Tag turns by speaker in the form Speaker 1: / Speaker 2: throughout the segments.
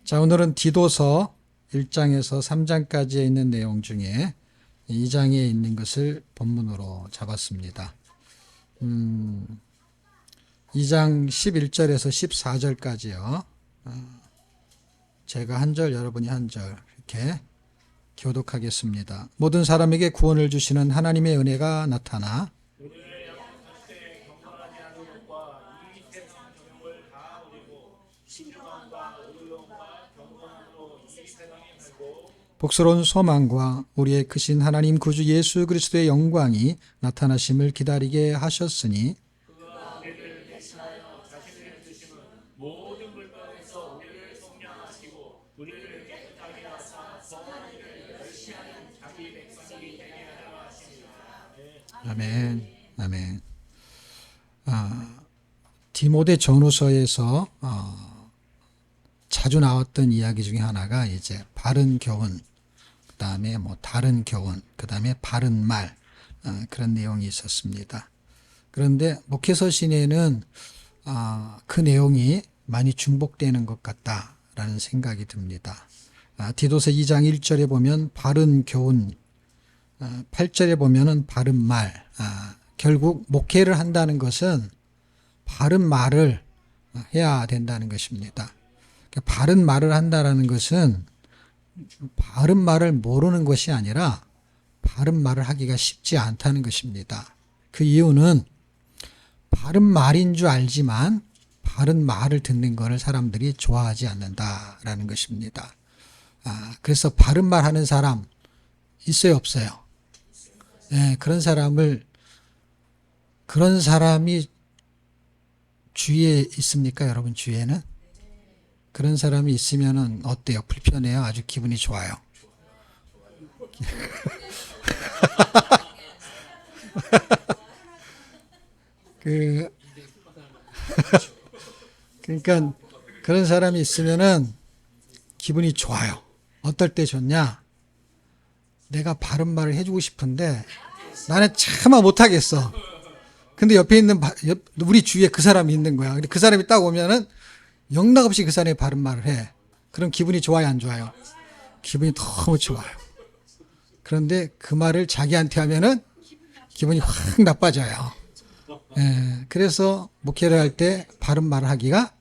Speaker 1: 자, 오늘은 디도서 1장에서 3장까지에 있는 내용 중에 2장에 있는 것을 본문으로 잡았습니다. 2장 11절에서 14절까지요. 제가 한 절, 여러분이 한 절 이렇게 교독하겠습니다. 모든 사람에게 구원을 주시는 하나님의 은혜가 나타나 복스러운 소망과 우리의 크신 하나님 구주 예수 그리스도의 영광이 나타나심을 기다리게 하셨으니 아멘, 아멘. 디모데 전후서에서 자주 나왔던 이야기 중에 하나가 이제 바른 교훈, 그 다음에 다른 교훈, 그 다음에 바른 말, 그런 내용이 있었습니다. 그런데 목회서 시내는 그 내용이 많이 중복되는 것 같다라는 생각이 듭니다. 디도서 2장 1절에 보면 바른 교훈, 8절에 보면은 바른 말, 결국 목회를 한다는 것은 바른 말을 해야 된다는 것입니다. 바른 말을 한다는 것은 바른 말을 모르는 것이 아니라 바른 말을 하기가 쉽지 않다는 것입니다. 그 이유는 바른 말인 줄 알지만 바른 말을 듣는 것을 사람들이 좋아하지 않는다라는 것입니다. 그래서 바른 말 하는 사람 있어요, 없어요? 네, 그런 사람이 주위에 있습니까? 여러분 주위에는? 그런 사람이 있으면은 어때요? 불편해요? 아주 기분이 좋아요? 그러니까 그런 사람이 있으면은 기분이 좋아요. 어떨 때 좋냐? 내가 바른 말을 해주고 싶은데 나는 차마 못하겠어. 근데 옆에 있는 우리 주위에 그 사람이 있는 거야. 근데 그 사람이 딱 오면은 영락없이 그 사람이 바른 말을 해. 그럼 기분이 좋아요, 안 좋아요? 기분이 너무 좋아요. 그런데 그 말을 자기한테 하면은 기분이 확 나빠져요. 예, 그래서 목회를 할 때 바른 말을 하기가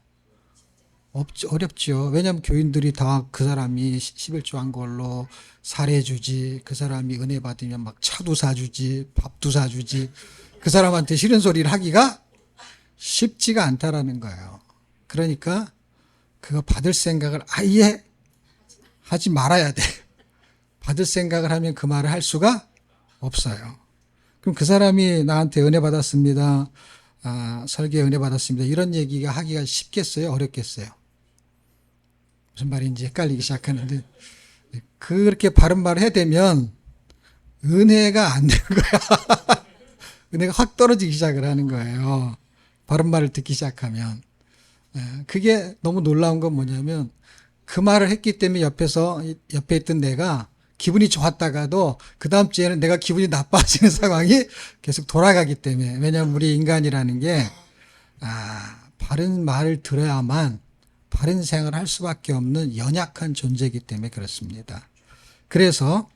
Speaker 1: 어렵죠. 왜냐하면 교인들이 다 그 사람이 11조 한 걸로 살해주지, 그 사람이 은혜 받으면 막 차도 사주지, 밥도 사주지, 그 사람한테 싫은 소리를 하기가 쉽지가 않다라는 거예요. 그러니까 그거 받을 생각을 아예 하지 말아야 돼. 받을 생각을 하면 그 말을 할 수가 없어요. 그럼 그 사람이 나한테 은혜 받았습니다. 설교에 은혜 받았습니다. 이런 얘기가 하기가 쉽겠어요? 어렵겠어요? 무슨 말인지 헷갈리기 시작하는데, 그렇게 바른 말을 해대면 은혜가 안 되는 거야. 은혜가 확 떨어지기 시작을 하는 거예요. 바른 말을 듣기 시작하면. 그게 너무 놀라운 건 뭐냐면 그 말을 했기 때문에 옆에 있던 내가 기분이 좋았다가도 그 다음 주에는 내가 기분이 나빠지는 상황이 계속 돌아가기 때문에. 왜냐하면 우리 인간이라는 게 바른 말을 들어야만 바른 생활을 할 수밖에 없는 연약한 존재이기 때문에 그렇습니다. 그래서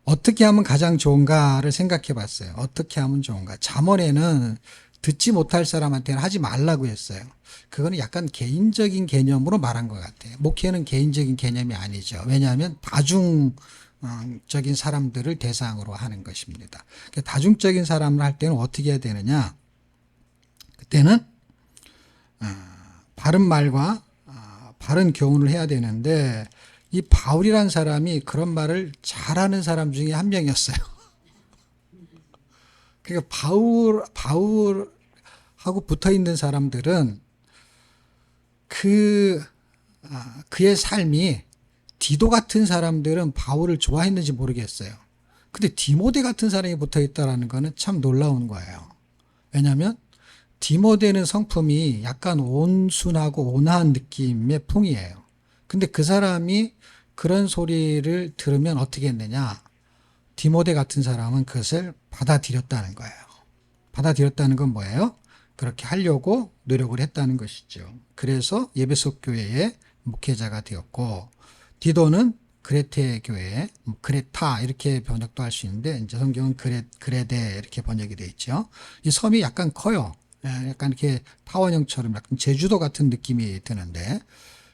Speaker 1: 어떻게 하면 가장 좋은가를 생각해 봤어요. 어떻게 하면 좋은가. 잠언에는 듣지 못할 사람한테는 하지 말라고 했어요. 그거는 약간 개인적인 개념으로 말한 것 같아요. 목회는 개인적인 개념이 아니죠. 왜냐하면 다중적인 사람들을 대상으로 하는 것입니다. 다중적인 사람을 할 때는 어떻게 해야 되느냐. 그때는 바른 말과 바른 교훈을 해야 되는데 이 바울이라는 사람이 그런 말을 잘하는 사람 중에 한 명이었어요. 그러니까 바울하고 붙어 있는 사람들은 그의 삶이 디도 같은 사람들은 바울을 좋아했는지 모르겠어요. 근데 디모데 같은 사람이 붙어 있다라는 거는 참 놀라운 거예요. 왜냐하면 디모데는 성품이 약간 온순하고 온화한 느낌의 풍이에요. 근데 그 사람이 그런 소리를 들으면 어떻게 했느냐? 디모데 같은 사람은 그것을 받아들였다는 거예요. 받아들였다는 건 뭐예요? 그렇게 하려고 노력을 했다는 것이죠. 그래서 예배소 교회에 목회자가 되었고, 디도는 그레테 교회, 그레타 이렇게 번역도 할 수 있는데 이제 성경은 그레데 이렇게 번역이 되어 있죠. 이 섬이 약간 커요. 약간 이렇게 타원형처럼 약간 제주도 같은 느낌이 드는데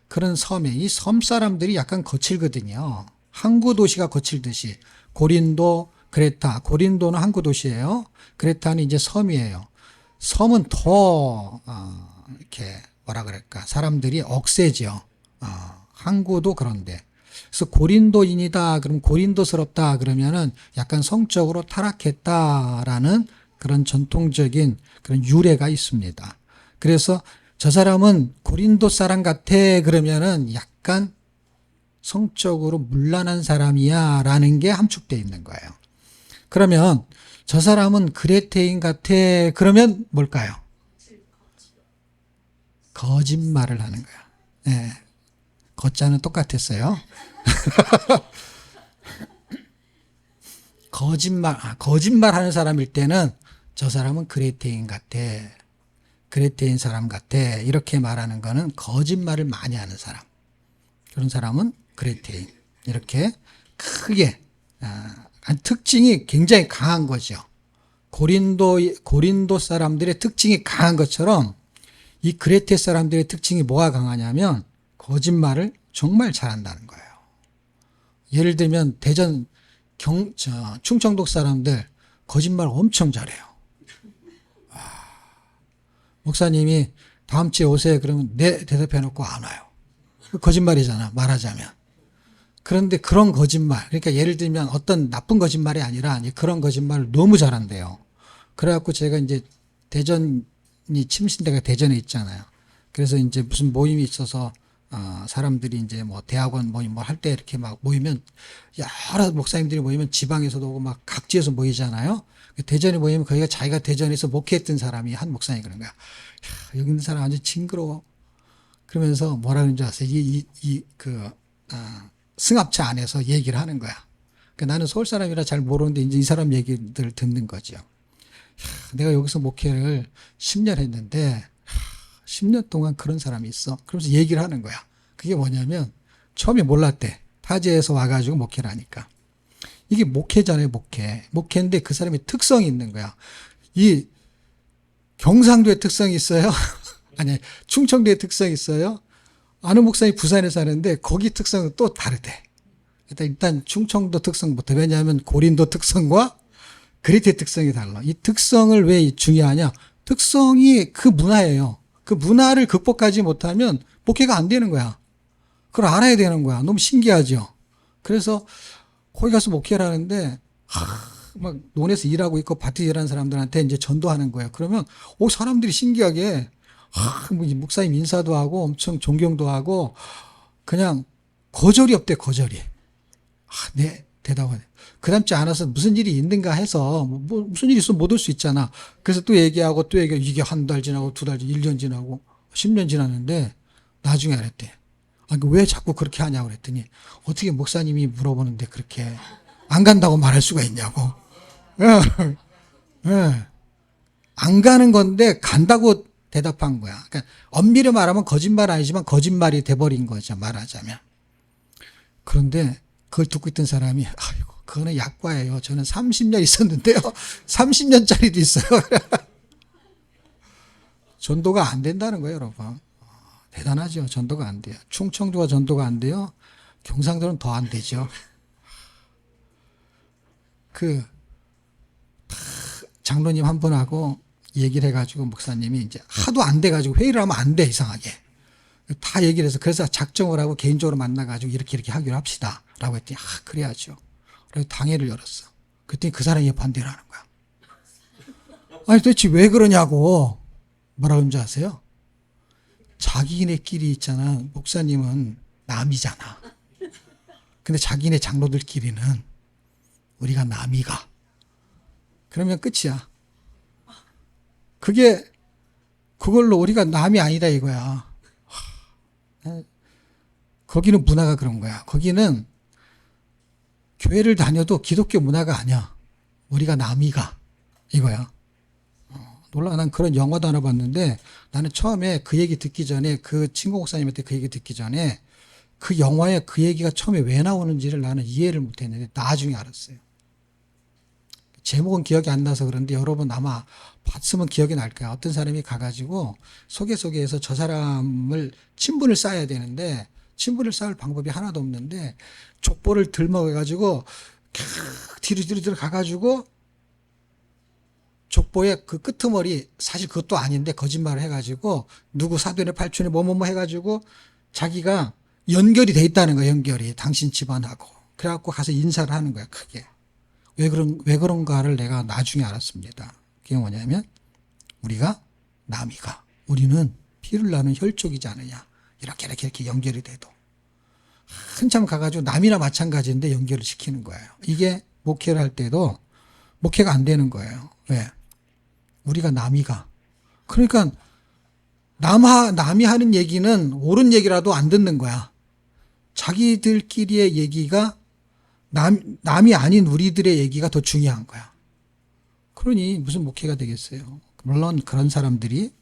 Speaker 1: 그런 섬에 이 섬 사람들이 약간 거칠거든요. 항구 도시가 거칠듯이 고린도, 그레타, 고린도는 항구 도시예요. 그레타는 이제 섬이에요. 섬은 더 이렇게 뭐라 그럴까 사람들이 억세죠. 항구도 그런데. 그래서 고린도인이다 그럼 고린도스럽다 그러면은 약간 성적으로 타락했다라는 그런 전통적인 그런 유래가 있습니다. 그래서 저 사람은 고린도 사람 같아 그러면은 약간 성적으로 문란한 사람이야 라는 게 함축되어 있는 거예요. 그러면 저 사람은 그레테인 같아 그러면 뭘까요? 거짓말을 하는 거야. 네. 거자는 똑같았어요. 거짓말 하는 사람일 때는 저 사람은 그레테인 같아. 그레테인 사람 같아. 이렇게 말하는 거는 거짓말을 많이 하는 사람. 그런 사람은 그레테인. 이렇게 크게, 특징이 굉장히 강한 거죠. 고린도 사람들의 특징이 강한 것처럼 이 그레테 사람들의 특징이 뭐가 강하냐면 거짓말을 정말 잘한다는 거예요. 예를 들면 충청도 사람들 거짓말 엄청 잘해요. 목사님이 다음 주에 오세요. 그러면 네 대답해 놓고 안 와요. 거짓말이잖아 말하자면. 그런데 그런 거짓말 그러니까 예를 들면 어떤 나쁜 거짓말이 아니라 그런 거짓말을 너무 잘한대요. 그래갖고 제가 이제 대전이 침신대가 대전에 있잖아요. 그래서 이제 무슨 모임이 있어서 사람들이 이제 뭐 대학원 모임 뭐 할 때 이렇게 막 모이면 여러 목사님들이 모이면 지방에서도 오고 막 각지에서 모이잖아요. 대전에 모이면 거기가 자기가 대전에서 목회했던 사람이 한 목사님이 그런 거야. 여기 있는 사람 아주 징그러워. 그러면서 뭐라 그러는지 아세요? 승합차 안에서 얘기를 하는 거야. 그러니까 나는 서울 사람이라 잘 모르는데 이제 이 사람 얘기를 듣는 거죠. 내가 여기서 목회를 10년 했는데 10년 동안 그런 사람이 있어. 그러면서 얘기를 하는 거야. 그게 뭐냐면 처음에 몰랐대. 타지에서 와가지고 목회를 하니까. 이게 목회잖아요, 목회. 목회인데 그 사람의 특성이 있는 거야. 이 경상도의 특성이 있어요. 아니, 충청도의 특성이 있어요. 아는 목사님이 부산에 사는데 거기 특성은 또 다르대. 일단 충청도 특성부터. 왜냐하면 고린도 특성과 그리스의 특성이 달라. 이 특성을 왜 중요하냐? 특성이 그 문화예요. 그 문화를 극복하지 못하면 목회가 안 되는 거야. 그걸 알아야 되는 거야. 너무 신기하죠. 그래서 거기 가서 목회를 하는데 막 논에서 일하고 있고 밭에 일하는 사람들한테 이제 전도하는 거예요. 그러면 사람들이 신기하게 뭐 목사님 인사도 하고 엄청 존경도 하고 그냥 거절이 없대. 거절이. 네 대답하네. 그 다음 주에 안 와서 무슨 일이 있는가 해서 뭐 무슨 일이 있으면 못 올 수 있잖아. 그래서 또 얘기하고 또 얘기하고 이게 한 달 지나고 두 달, 1년 지나고 10년 지났는데 나중에 알았대. 왜 자꾸 그렇게 하냐고 그랬더니 어떻게 목사님이 물어보는데 그렇게 안 간다고 말할 수가 있냐고. 예. 예. 안 가는 건데 간다고 대답한 거야. 그러니까 엄밀히 말하면 거짓말 아니지만 거짓말이 돼버린 거죠. 말하자면. 그런데 그걸 듣고 있던 사람이 아이고 그거는 약과예요. 저는 30년 있었는데요. 30년짜리도 있어요. 전도가 안 된다는 거예요, 여러분. 대단하죠. 전도가 안 돼요. 충청도가 전도가 안 돼요. 경상도는 더 안 되죠. 장로님 한 분하고 얘기를 해가지고 목사님이 이제 하도 안 돼가지고 회의를 하면 안 돼, 이상하게. 다 얘기를 해서 그래서 작정을 하고 개인적으로 만나가지고 이렇게 하기로 합시다. 라고 했더니, 그래야죠. 그래서 당회를 열었어. 그랬더니 그 사람이 반대를 하는 거야. 아니, 도대체 왜 그러냐고. 뭐라고 하는지 아세요? 자기네끼리 있잖아. 목사님은 남이잖아. 근데 자기네 장로들끼리는 우리가 남이가. 그러면 끝이야. 그걸로 우리가 남이 아니다 이거야. 거기는 문화가 그런 거야. 거기는 교회를 다녀도 기독교 문화가 아니야. 우리가 남이가 이거야. 놀라. 난 그런 영화도 하나 봤는데 나는 처음에 그 얘기 듣기 전에 그 친구 목사님한테 그 얘기 듣기 전에 그 영화에 그 얘기가 처음에 왜 나오는지를 나는 이해를 못했는데 나중에 알았어요. 제목은 기억이 안 나서 그런데 여러분 아마 봤으면 기억이 날 거야. 어떤 사람이 가가지고 소개해서 저 사람을 친분을 쌓아야 되는데 친분을 쌓을 방법이 하나도 없는데 족보를 들먹여가지고 뒤로 가가지고 족보의 그 끄트머리 사실 그것도 아닌데 거짓말을 해가지고 누구 사돈의 팔촌에 뭐뭐뭐 해가지고 자기가 연결이 돼 있다는 거야. 연결이 당신 집안하고 그래갖고 가서 인사를 하는 거야. 크게. 왜 그런가를 내가 나중에 알았습니다. 그게 뭐냐면 우리가 남이가 우리는 피를 나는 혈족이지 않느냐. 이렇게 연결이 돼도 한참 가가지고 남이나 마찬가지인데 연결을 시키는 거예요. 이게 목회를 할 때도 목회가 안 되는 거예요. 왜? 우리가 남이가 그러니까 남이 하는 얘기는 옳은 얘기라도 안 듣는 거야. 자기들끼리의 얘기가 남이 아닌 우리들의 얘기가 더 중요한 거야. 그러니 무슨 목회가 되겠어요. 물론 그런 사람들이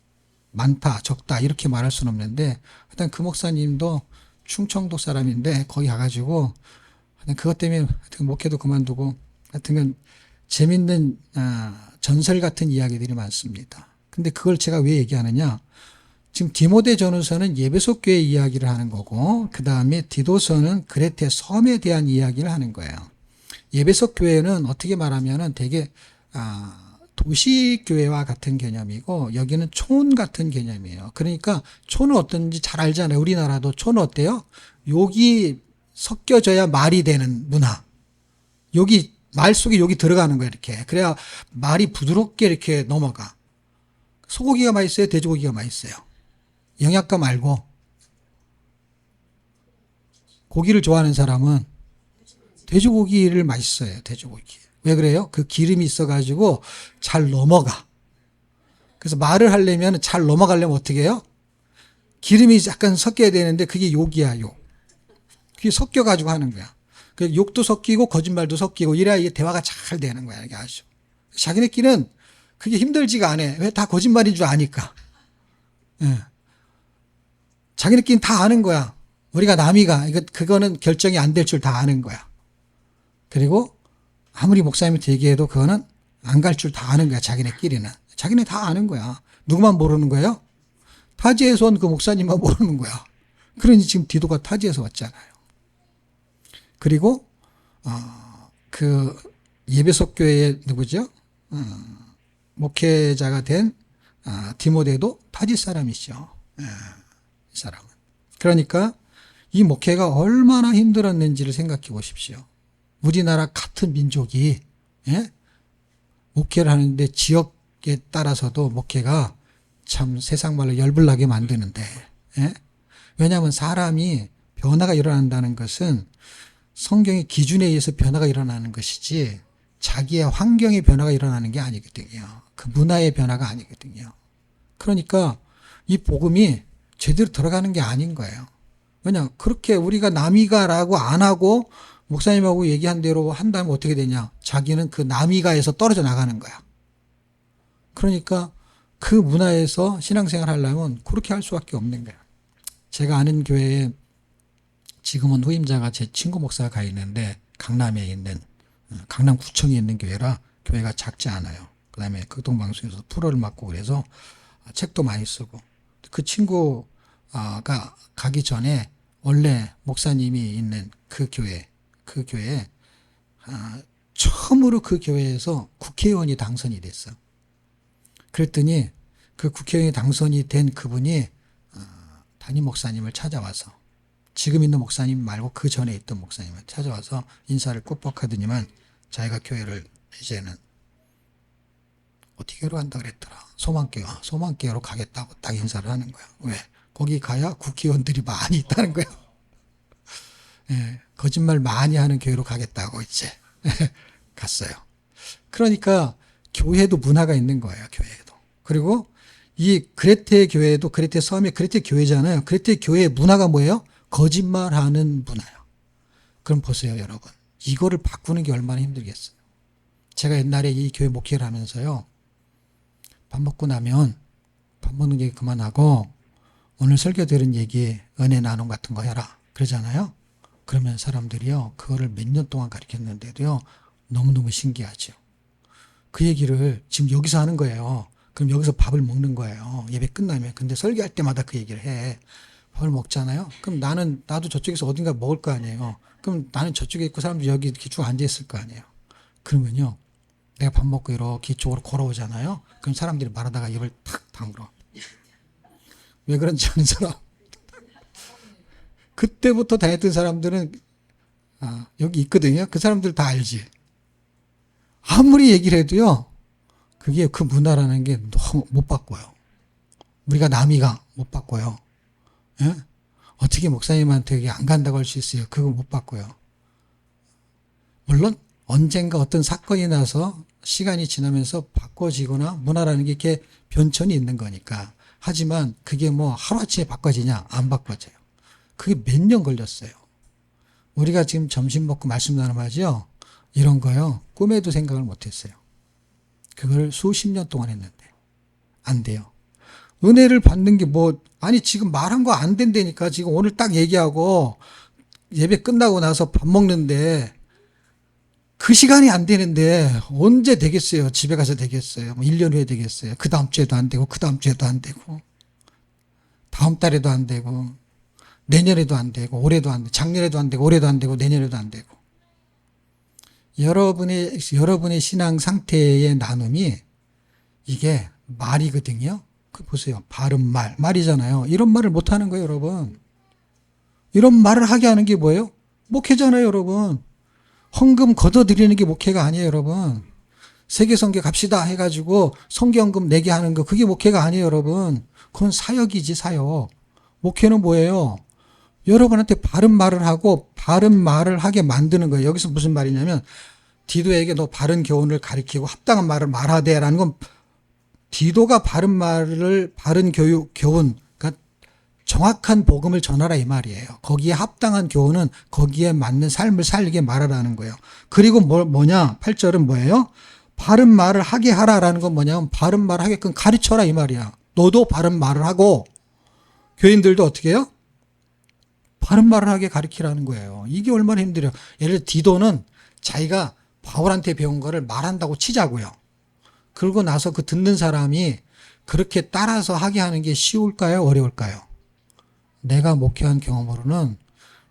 Speaker 1: 많다, 적다 이렇게 말할 수는 없는데 일단 그 목사님도 충청도 사람인데 거기 가가지고 하여튼 그것 때문에 하여튼 목회도 그만두고 하여튼 재밌는 전설 같은 이야기들이 많습니다. 근데 그걸 제가 왜 얘기하느냐? 지금 디모데 전후서는 예배소 교회 이야기를 하는 거고 그 다음에 디도서는 그레테 섬에 대한 이야기를 하는 거예요. 예배소 교회는 어떻게 말하면은 되게 도시 교회와 같은 개념이고 여기는 촌 같은 개념이에요. 그러니까 촌은 어떤지 잘 알잖아요. 우리나라도 촌은 어때요? 여기 섞여져야 말이 되는 문화. 여기 말 속에 여기 들어가는 거예요. 이렇게. 그래야 말이 부드럽게 이렇게 넘어가. 소고기가 맛있어요? 돼지고기가 맛있어요? 영양가 말고 고기를 좋아하는 사람은 돼지고기를 맛있어요. 돼지고기. 왜 그래요? 그 기름이 있어가지고 잘 넘어가. 그래서 말을 하려면 잘 넘어가려면 어떻게 해요? 기름이 약간 섞여야 되는데 그게 욕이야, 욕. 그게 섞여가지고 하는 거야. 그 욕도 섞이고 거짓말도 섞이고 이래야 이게 대화가 잘 되는 거야. 이게 아시죠? 자기네끼리는 그게 힘들지가 않아. 왜? 다 거짓말인 줄 아니까. 예. 자기네끼리는 다 아는 거야. 우리가 남이가 그거는 결정이 안 될 줄 다 아는 거야. 그리고 아무리 목사님한테 얘기해도 그거는 안 갈 줄 다 아는 거야. 자기네끼리는. 자기네 다 아는 거야. 누구만 모르는 거예요? 타지에서 온 그 목사님만 모르는 거야. 그러니 지금 디도가 타지에서 왔잖아요. 그리고 그 예배소 교회의 누구죠? 목회자가 된 디모데도 타지 사람이죠. 이 사람은. 그러니까 이 목회가 얼마나 힘들었는지를 생각해 보십시오. 우리나라 같은 민족이 목회를 하는데 지역에 따라서도 목회가 참 세상 말로 열불나게 만드는데 왜냐하면 사람이 변화가 일어난다는 것은 성경의 기준에 의해서 변화가 일어나는 것이지 자기의 환경의 변화가 일어나는 게 아니거든요. 그 문화의 변화가 아니거든요. 그러니까 이 복음이 제대로 들어가는 게 아닌 거예요. 왜냐 그렇게 우리가 남이가라고 안 하고 목사님하고 얘기한 대로 한다면 어떻게 되냐. 자기는 그 남이가에서 떨어져 나가는 거야. 그러니까 그 문화에서 신앙생활 하려면 그렇게 할 수밖에 없는 거야. 제가 아는 교회에 지금은 후임자가 제 친구 목사가 가 있는데 강남에 있는 강남구청에 있는 교회라 교회가 작지 않아요. 그 다음에 극동방송에서 프로를 맡고 그래서 책도 많이 쓰고 그 친구가 가기 전에 원래 목사님이 있는 그 교회에 처음으로 그 교회에서 국회의원이 당선이 됐어. 그랬더니 그 국회의원이 당선이 된 그분이 담임 목사님을 찾아와서 지금 있는 목사님 말고 그 전에 있던 목사님을 찾아와서 인사를 꾹뻑하더니만 자기가 교회를 이제는 어떻게 로 한다 그랬더라. 소망교회로 가겠다고 딱 인사를 하는 거야. 왜? 거기 가야 국회의원들이 많이 있다는 거야. 거짓말 많이 하는 교회로 가겠다고 이제 갔어요. 그러니까 교회도 문화가 있는 거예요. 교회도. 그리고 이 그레테 교회도 그레테 섬이 그레테 교회잖아요. 그레테 교회의 문화가 뭐예요? 거짓말하는 문화예요. 그럼 보세요, 여러분. 이거를 바꾸는 게 얼마나 힘들겠어요. 제가 옛날에 이 교회 목회를 하면서요. 밥 먹고 나면 밥 먹는 얘기 그만하고 오늘 설교 들은 얘기 은혜 나눔 같은 거 해라 그러잖아요. 그러면 사람들이요 그거를 몇 년 동안 가르쳤는데도요 너무너무 신기하죠. 그 얘기를 지금 여기서 하는 거예요. 그럼 여기서 밥을 먹는 거예요. 예배 끝나면. 근데 설교할 때마다 그 얘기를 해. 밥을 먹잖아요. 그럼 나도 저쪽에서 어딘가 먹을 거 아니에요. 그럼 나는 저쪽에 있고 사람들이 여기 이렇게 쭉 앉아 있을 거 아니에요. 그러면요. 내가 밥 먹고 이렇게 이쪽으로 걸어오잖아요. 그럼 사람들이 말하다가 입을 탁 다물어. 왜 그런지 아는 사람. 그때부터 다녔던 사람들은 여기 있거든요. 그 사람들 다 알지. 아무리 얘기를 해도요. 그게 그 문화라는 게 너무 못 바꿔요. 우리가 남이가 못 바꿔요. 예? 어떻게 목사님한테 안 간다고 할 수 있어요? 그거 못 바꿔요. 물론 언젠가 어떤 사건이 나서 시간이 지나면서 바꿔지거나 문화라는 게 이렇게 변천이 있는 거니까. 하지만 그게 뭐 하루아침에 바꿔지냐? 안 바꿔져요. 그게 몇 년 걸렸어요. 우리가 지금 점심 먹고 말씀 나눔하죠? 이런 거요. 꿈에도 생각을 못 했어요. 그걸 수십 년 동안 했는데 안 돼요. 은혜를 받는 게 아니 지금 말한 거 안 된다니까. 지금 오늘 딱 얘기하고 예배 끝나고 나서 밥 먹는데 그 시간이 안 되는데 언제 되겠어요? 집에 가서 되겠어요? 1년 후에 되겠어요? 그 다음 주에도 안 되고 그 다음 주에도 안 되고 다음 달에도 안 되고 내년에도 안 되고 올해도 안 되고 작년에도 안 되고 올해도 안 되고 내년에도 안 되고 여러분의 신앙 상태의 나눔이 이게 말이거든요. 그 보세요. 바른 말이잖아요. 이런 말을 못 하는 거예요, 여러분. 이런 말을 하게 하는 게 뭐예요? 목회잖아요, 여러분. 헌금 걷어들이는 게 목회가 아니에요, 여러분. 세계선교 갑시다 해가지고 선교헌금 내게 하는 거 그게 목회가 아니에요, 여러분. 그건 사역이지, 사역. 목회는 뭐예요? 여러분한테 바른 말을 하고 바른 말을 하게 만드는 거예요. 여기서 무슨 말이냐면 디도에게 너 바른 교훈을 가리키고 합당한 말을 말하되라는 건 디도가 바른 교훈, 그러니까 정확한 복음을 전하라 이 말이에요. 거기에 합당한 교훈은 거기에 맞는 삶을 살게 말하라는 거예요. 그리고 뭐냐? 8절은 뭐예요? 바른 말을 하게 하라라는 건 뭐냐면 바른 말을 하게끔 가르쳐라 이 말이야. 너도 바른 말을 하고 교인들도 어떻게 해요? 바른 말을 하게 가르치라는 거예요. 이게 얼마나 힘들어요. 예를 들어 디도는 자기가 바울한테 배운 거를 말한다고 치자고요. 그러고 나서 그 듣는 사람이 그렇게 따라서 하게 하는 게 쉬울까요? 어려울까요? 내가 목회한 경험으로는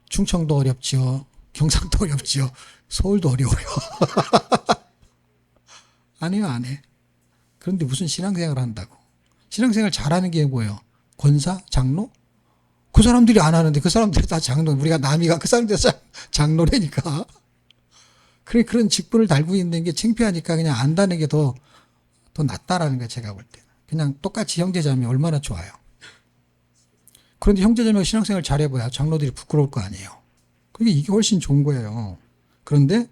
Speaker 1: 충청도 어렵지요. 경상도 어렵지요. 서울도 어려워요. 아니요, 안 해. 그런데 무슨 신앙생활을 한다고. 신앙생활 잘하는 게 뭐예요? 권사? 장로? 그 사람들이 안 하는데 그 사람들이 다 장로. 우리가 남이가 그 사람들이 장로라니까. 그래, 그런 직분을 달고 있는 게 창피하니까 그냥 안다는 게 더 낫다라는 거예요, 제가 볼 때는. 그냥 똑같이 형제자매 얼마나 좋아요. 그런데 형제자매가 신앙생활 잘해봐야 장로들이 부끄러울 거 아니에요. 그게 이게 훨씬 좋은 거예요. 그런데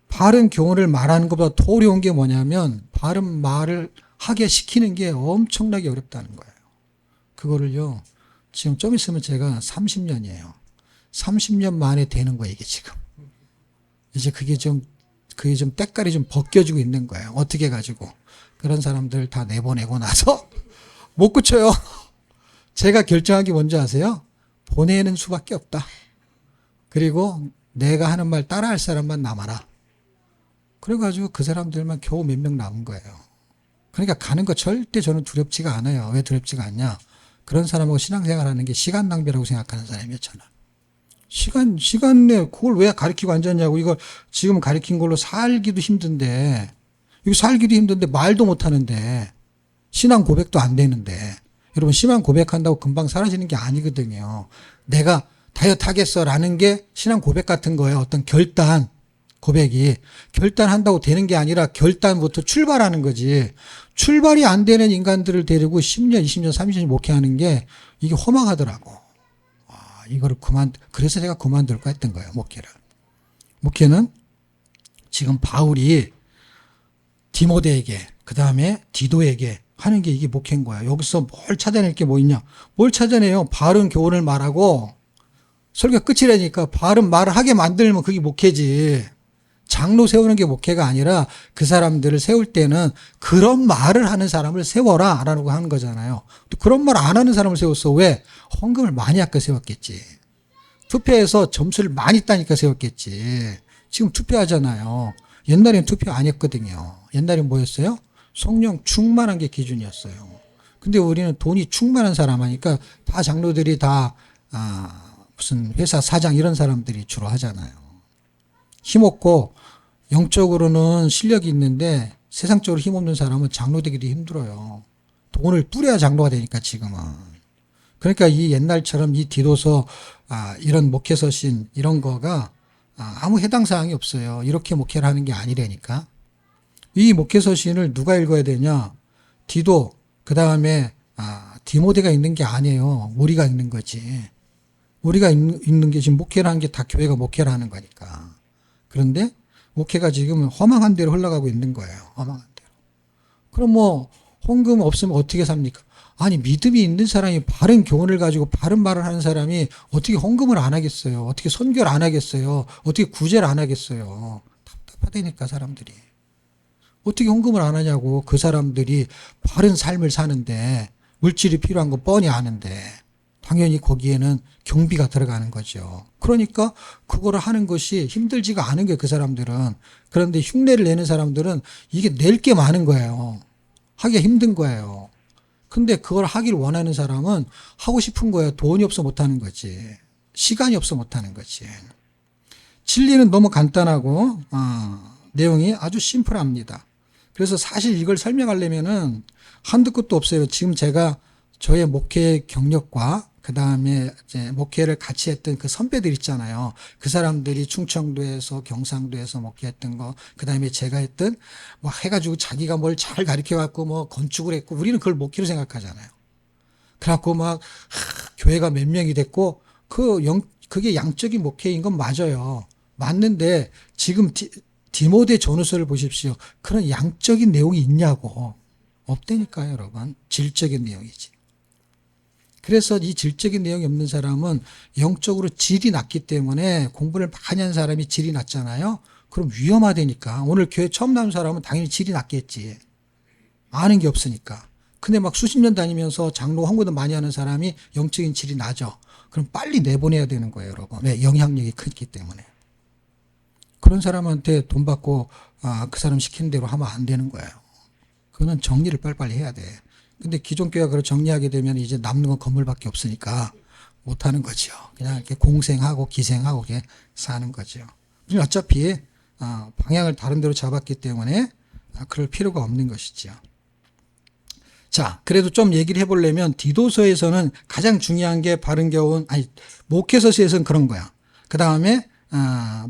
Speaker 1: 바른 교훈을 말하는 것보다 더 어려운 게 뭐냐면 바른 말을 하게 시키는 게 엄청나게 어렵다는 거예요. 그거를요, 지금 좀 있으면 제가 30년이에요. 30년 만에 되는 거예요, 이게 지금. 이제 그게 좀 때깔이 좀 벗겨지고 있는 거예요. 어떻게 해가지고. 그런 사람들 다 내보내고 나서 못 고쳐요. 제가 결정한 게 뭔지 아세요? 보내는 수밖에 없다. 그리고 내가 하는 말 따라할 사람만 남아라. 그래가지고 그 사람들만 겨우 몇 명 남은 거예요. 그러니까 가는 거 절대 저는 두렵지가 않아요. 왜 두렵지가 않냐? 그런 사람하고 신앙생활 하는 게 시간 낭비라고 생각하는 사람이에요, 저는. 시간 내 그걸 왜 가르치고 앉았냐고. 이걸 지금 가르친 걸로 살기도 힘든데, 이거 살기도 힘든데 말도 못 하는데, 신앙 고백도 안 되는데, 여러분 신앙 고백한다고 금방 사라지는 게 아니거든요. 내가 다이어트 하겠어라는 게 신앙 고백 같은 거예요. 어떤 결단, 고백이. 결단한다고 되는 게 아니라 결단부터 출발하는 거지. 출발이 안 되는 인간들을 데리고 10년, 20년, 30년 목회하는 게 이게 허망하더라고. 이거를 그래서 제가 그만둘까 했던 거예요, 목회를. 목회는 지금 바울이 디모데에게, 그 다음에 디도에게 하는 게 이게 목회인 거야. 여기서 뭘 찾아낼 게 뭐 있냐? 뭘 찾아내요? 바른 교훈을 말하고, 설교 끝이라니까 바른 말을 하게 만들면 그게 목회지. 장로 세우는 게 목회가 아니라 그 사람들을 세울 때는 그런 말을 하는 사람을 세워라 라고 하는 거잖아요. 또 그런 말 안 하는 사람을 세웠어. 왜? 헌금을 많이 아까 세웠겠지. 투표해서 점수를 많이 따니까 세웠겠지. 지금 투표하잖아요. 옛날엔 투표 안 했거든요. 옛날엔 뭐였어요? 성령 충만한 게 기준이었어요. 근데 우리는 돈이 충만한 사람 하니까 다 장로들이 다 무슨 회사 사장 이런 사람들이 주로 하잖아요. 힘없고 영적으로는 실력이 있는데 세상적으로 힘없는 사람은 장로 되기도 힘들어요. 돈을 뿌려야 장로가 되니까 지금은. 그러니까 이 옛날처럼 이 디도서 이런 목회서신 이런 거가 아무 해당 사항이 없어요. 이렇게 목회를 하는 게 아니라니까. 이 목회서신을 누가 읽어야 되냐? 디도 그 다음에 디모데가 읽는 게 아니에요. 우리가 읽는 거지. 우리가 읽는 게 지금 목회를 하는 게 다 교회가 목회를 하는 거니까. 그런데 목회가 지금 허망한 대로 흘러가고 있는 거예요. 허망한 대로. 그럼 뭐 헌금 없으면 어떻게 삽니까? 아니 믿음이 있는 사람이 바른 교훈을 가지고 바른 말을 하는 사람이 어떻게 헌금을 안 하겠어요? 어떻게 선교를 안 하겠어요? 어떻게 구제를 안 하겠어요? 답답하다니까 사람들이. 어떻게 헌금을 안 하냐고. 그 사람들이 바른 삶을 사는데 물질이 필요한 거 뻔히 아는데 당연히 거기에는 경비가 들어가는 거죠. 그러니까 그거를 하는 것이 힘들지가 않은 게 그 사람들은. 그런데 흉내를 내는 사람들은 이게 낼 게 많은 거예요. 하기가 힘든 거예요. 근데 그걸 하길 원하는 사람은 하고 싶은 거예요. 돈이 없어 못하는 거지. 시간이 없어 못하는 거지. 진리는 너무 간단하고 내용이 아주 심플합니다. 그래서 사실 이걸 설명하려면은 한두 끝도 없어요. 지금 제가 저의 목회 경력과 그 다음에 이제 목회를 같이 했던 그 선배들 있잖아요. 그 사람들이 충청도에서 경상도에서 목회했던 거, 그 다음에 제가 했던 뭐 해가지고 자기가 뭘 잘 가르쳐갖고 뭐 건축을 했고 우리는 그걸 목회로 생각하잖아요. 그래갖고 막 교회가 몇 명이 됐고 그게 양적인 목회인 건 맞아요. 맞는데 지금 디모데 전후서를 보십시오. 그런 양적인 내용이 있냐고. 없다니까요, 여러분. 질적인 내용이지. 그래서 이 질적인 내용이 없는 사람은 영적으로 질이 낮기 때문에 공부를 많이 한 사람이 질이 낮잖아요. 그럼 위험하다니까. 오늘 교회 처음 나온 사람은 당연히 질이 낮겠지. 아는 게 없으니까. 근데 막 수십 년 다니면서 장로 헌금도 많이 하는 사람이 영적인 질이 낮아. 그럼 빨리 내보내야 되는 거예요, 여러분. 왜? 영향력이 크기 때문에. 그런 사람한테 돈 받고 그 사람 시키는 대로 하면 안 되는 거예요. 그거는 정리를 빨리빨리 해야 돼. 근데 기존 교회가 그걸 정리하게 되면 이제 남는 건 건물밖에 없으니까 못 하는 거죠. 그냥 이렇게 공생하고 기생하고 이렇게 사는 거죠. 우리는 어차피 방향을 다른 데로 잡았기 때문에 그럴 필요가 없는 것이죠. 자, 그래도 좀 얘기를 해보려면 디도서에서는 가장 중요한 게 바른 교훈, 목회서에서는 그런 거야. 그 다음에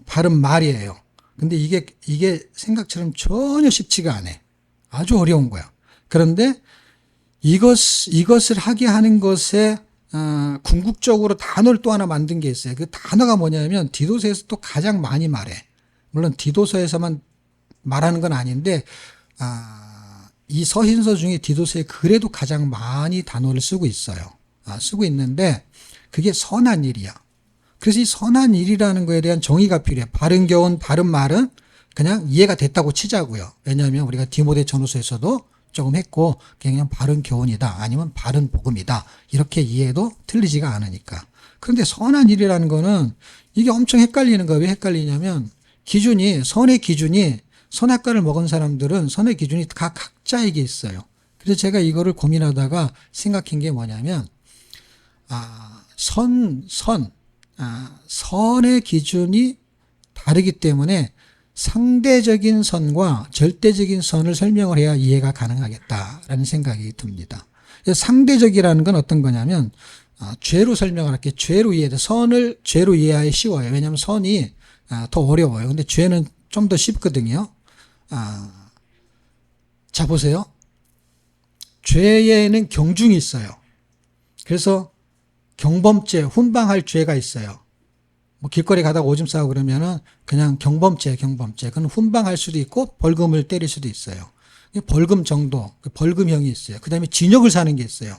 Speaker 1: 바른 말이에요. 근데 이게 생각처럼 전혀 쉽지가 않아. 아주 어려운 거야. 그런데 이것을 하게 하는 것에 궁극적으로 단어를 또 하나 만든 게 있어요. 그 단어가 뭐냐면 디도서에서 또 가장 많이 말해. 물론 디도서에서만 말하는 건 아닌데 이 서신서 중에 디도서에 그래도 가장 많이 단어를 쓰고 있어요. 쓰고 있는데 그게 선한 일이야. 그래서 이 선한 일이라는 거에 대한 정의가 필요해. 바른 교훈, 바른 말은 그냥 이해가 됐다고 치자고요. 왜냐하면 우리가 디모데 전후서에서도 조금 했고 그냥 바른 교훈이다 아니면 바른 복음이다 이렇게 이해해도 틀리지가 않으니까. 그런데 선한 일이라는 거는 이게 엄청 헷갈리는 거예요. 왜 헷갈리냐면 선의 기준이 선악과를 먹은 사람들은 선의 기준이 각자에게 있어요. 그래서 제가 이거를 고민하다가 생각한 게 뭐냐면 선의 기준이 다르기 때문에 상대적인 선과 절대적인 선을 설명을 해야 이해가 가능하겠다라는 생각이 듭니다. 상대적이라는 건 어떤 거냐면 죄로 설명을 할게요. 죄로 이해돼. 선을 죄로 이해하기 쉬워요. 왜냐하면 선이 더 어려워요. 근데 죄는 좀 더 쉽거든요. 자 보세요. 죄에는 경중이 있어요. 그래서 경범죄, 훈방할 죄가 있어요. 뭐 길거리 가다가 오줌 싸고 그러면은 그냥 경범죄. 그건 훈방할 수도 있고 벌금을 때릴 수도 있어요. 벌금 정도, 벌금형이 있어요. 그 다음에 징역을 사는 게 있어요.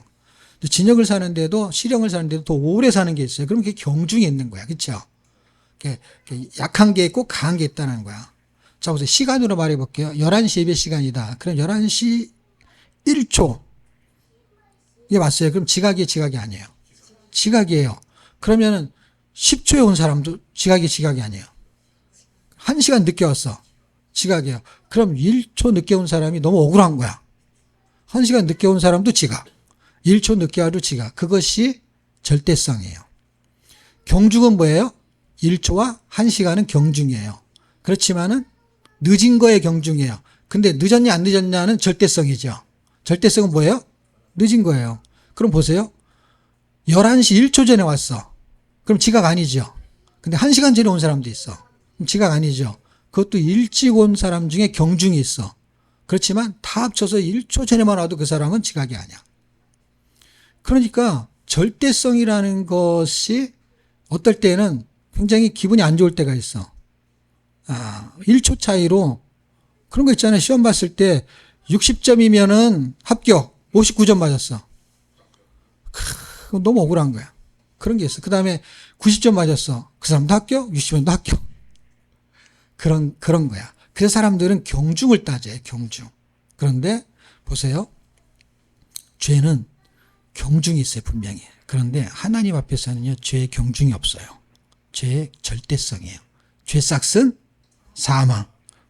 Speaker 1: 징역을 사는데도, 실형을 사는데도 더 오래 사는 게 있어요. 그럼 그게 경중이 있는 거야. 그쵸? 약한 게 있고 강한 게 있다는 거야. 자, 보세요. 시간으로 말해 볼게요. 11시 예배 시간이다. 그럼 11시 1초. 이게 맞어요. 그럼 지각이 아니에요. 지각이에요. 그러면은 10초에 온 사람도 지각이 아니에요. 1시간 늦게 왔어. 지각이에요. 그럼 1초 늦게 온 사람이 너무 억울한 거야. 1시간 늦게 온 사람도 지각. 1초 늦게 와도 지각. 그것이 절대성이에요. 경중은 뭐예요? 1초와 1시간은 경중이에요. 그렇지만은 늦은 거에 경중이에요. 근데 늦었냐 안 늦었냐는 절대성이죠. 절대성은 뭐예요? 늦은 거예요. 그럼 보세요. 11시 1초 전에 왔어. 그럼 지각 아니죠. 근데 1시간 전에 온 사람도 있어. 그럼 지각 아니죠. 그것도 일찍 온 사람 중에 경중이 있어. 그렇지만 다 합쳐서 1초 전에만 와도 그 사람은 지각이 아니야. 그러니까 절대성이라는 것이 어떨 때는 굉장히 기분이 안 좋을 때가 있어. 1초 차이로 그런 거 있잖아요. 시험 봤을 때 60점이면은 합격, 59점 맞았어. 너무 억울한 거야. 그런 게 있어. 그 다음에 90점 맞았어. 그 사람도 합격, 60점도 합격. 그런 거야. 그래서 사람들은 경중을 따져요. 경중. 그런데 보세요. 죄는 경중이 있어요. 분명히. 그런데 하나님 앞에서는요. 죄의 경중이 없어요. 죄의 절대성이에요. 죄 삭은 사망.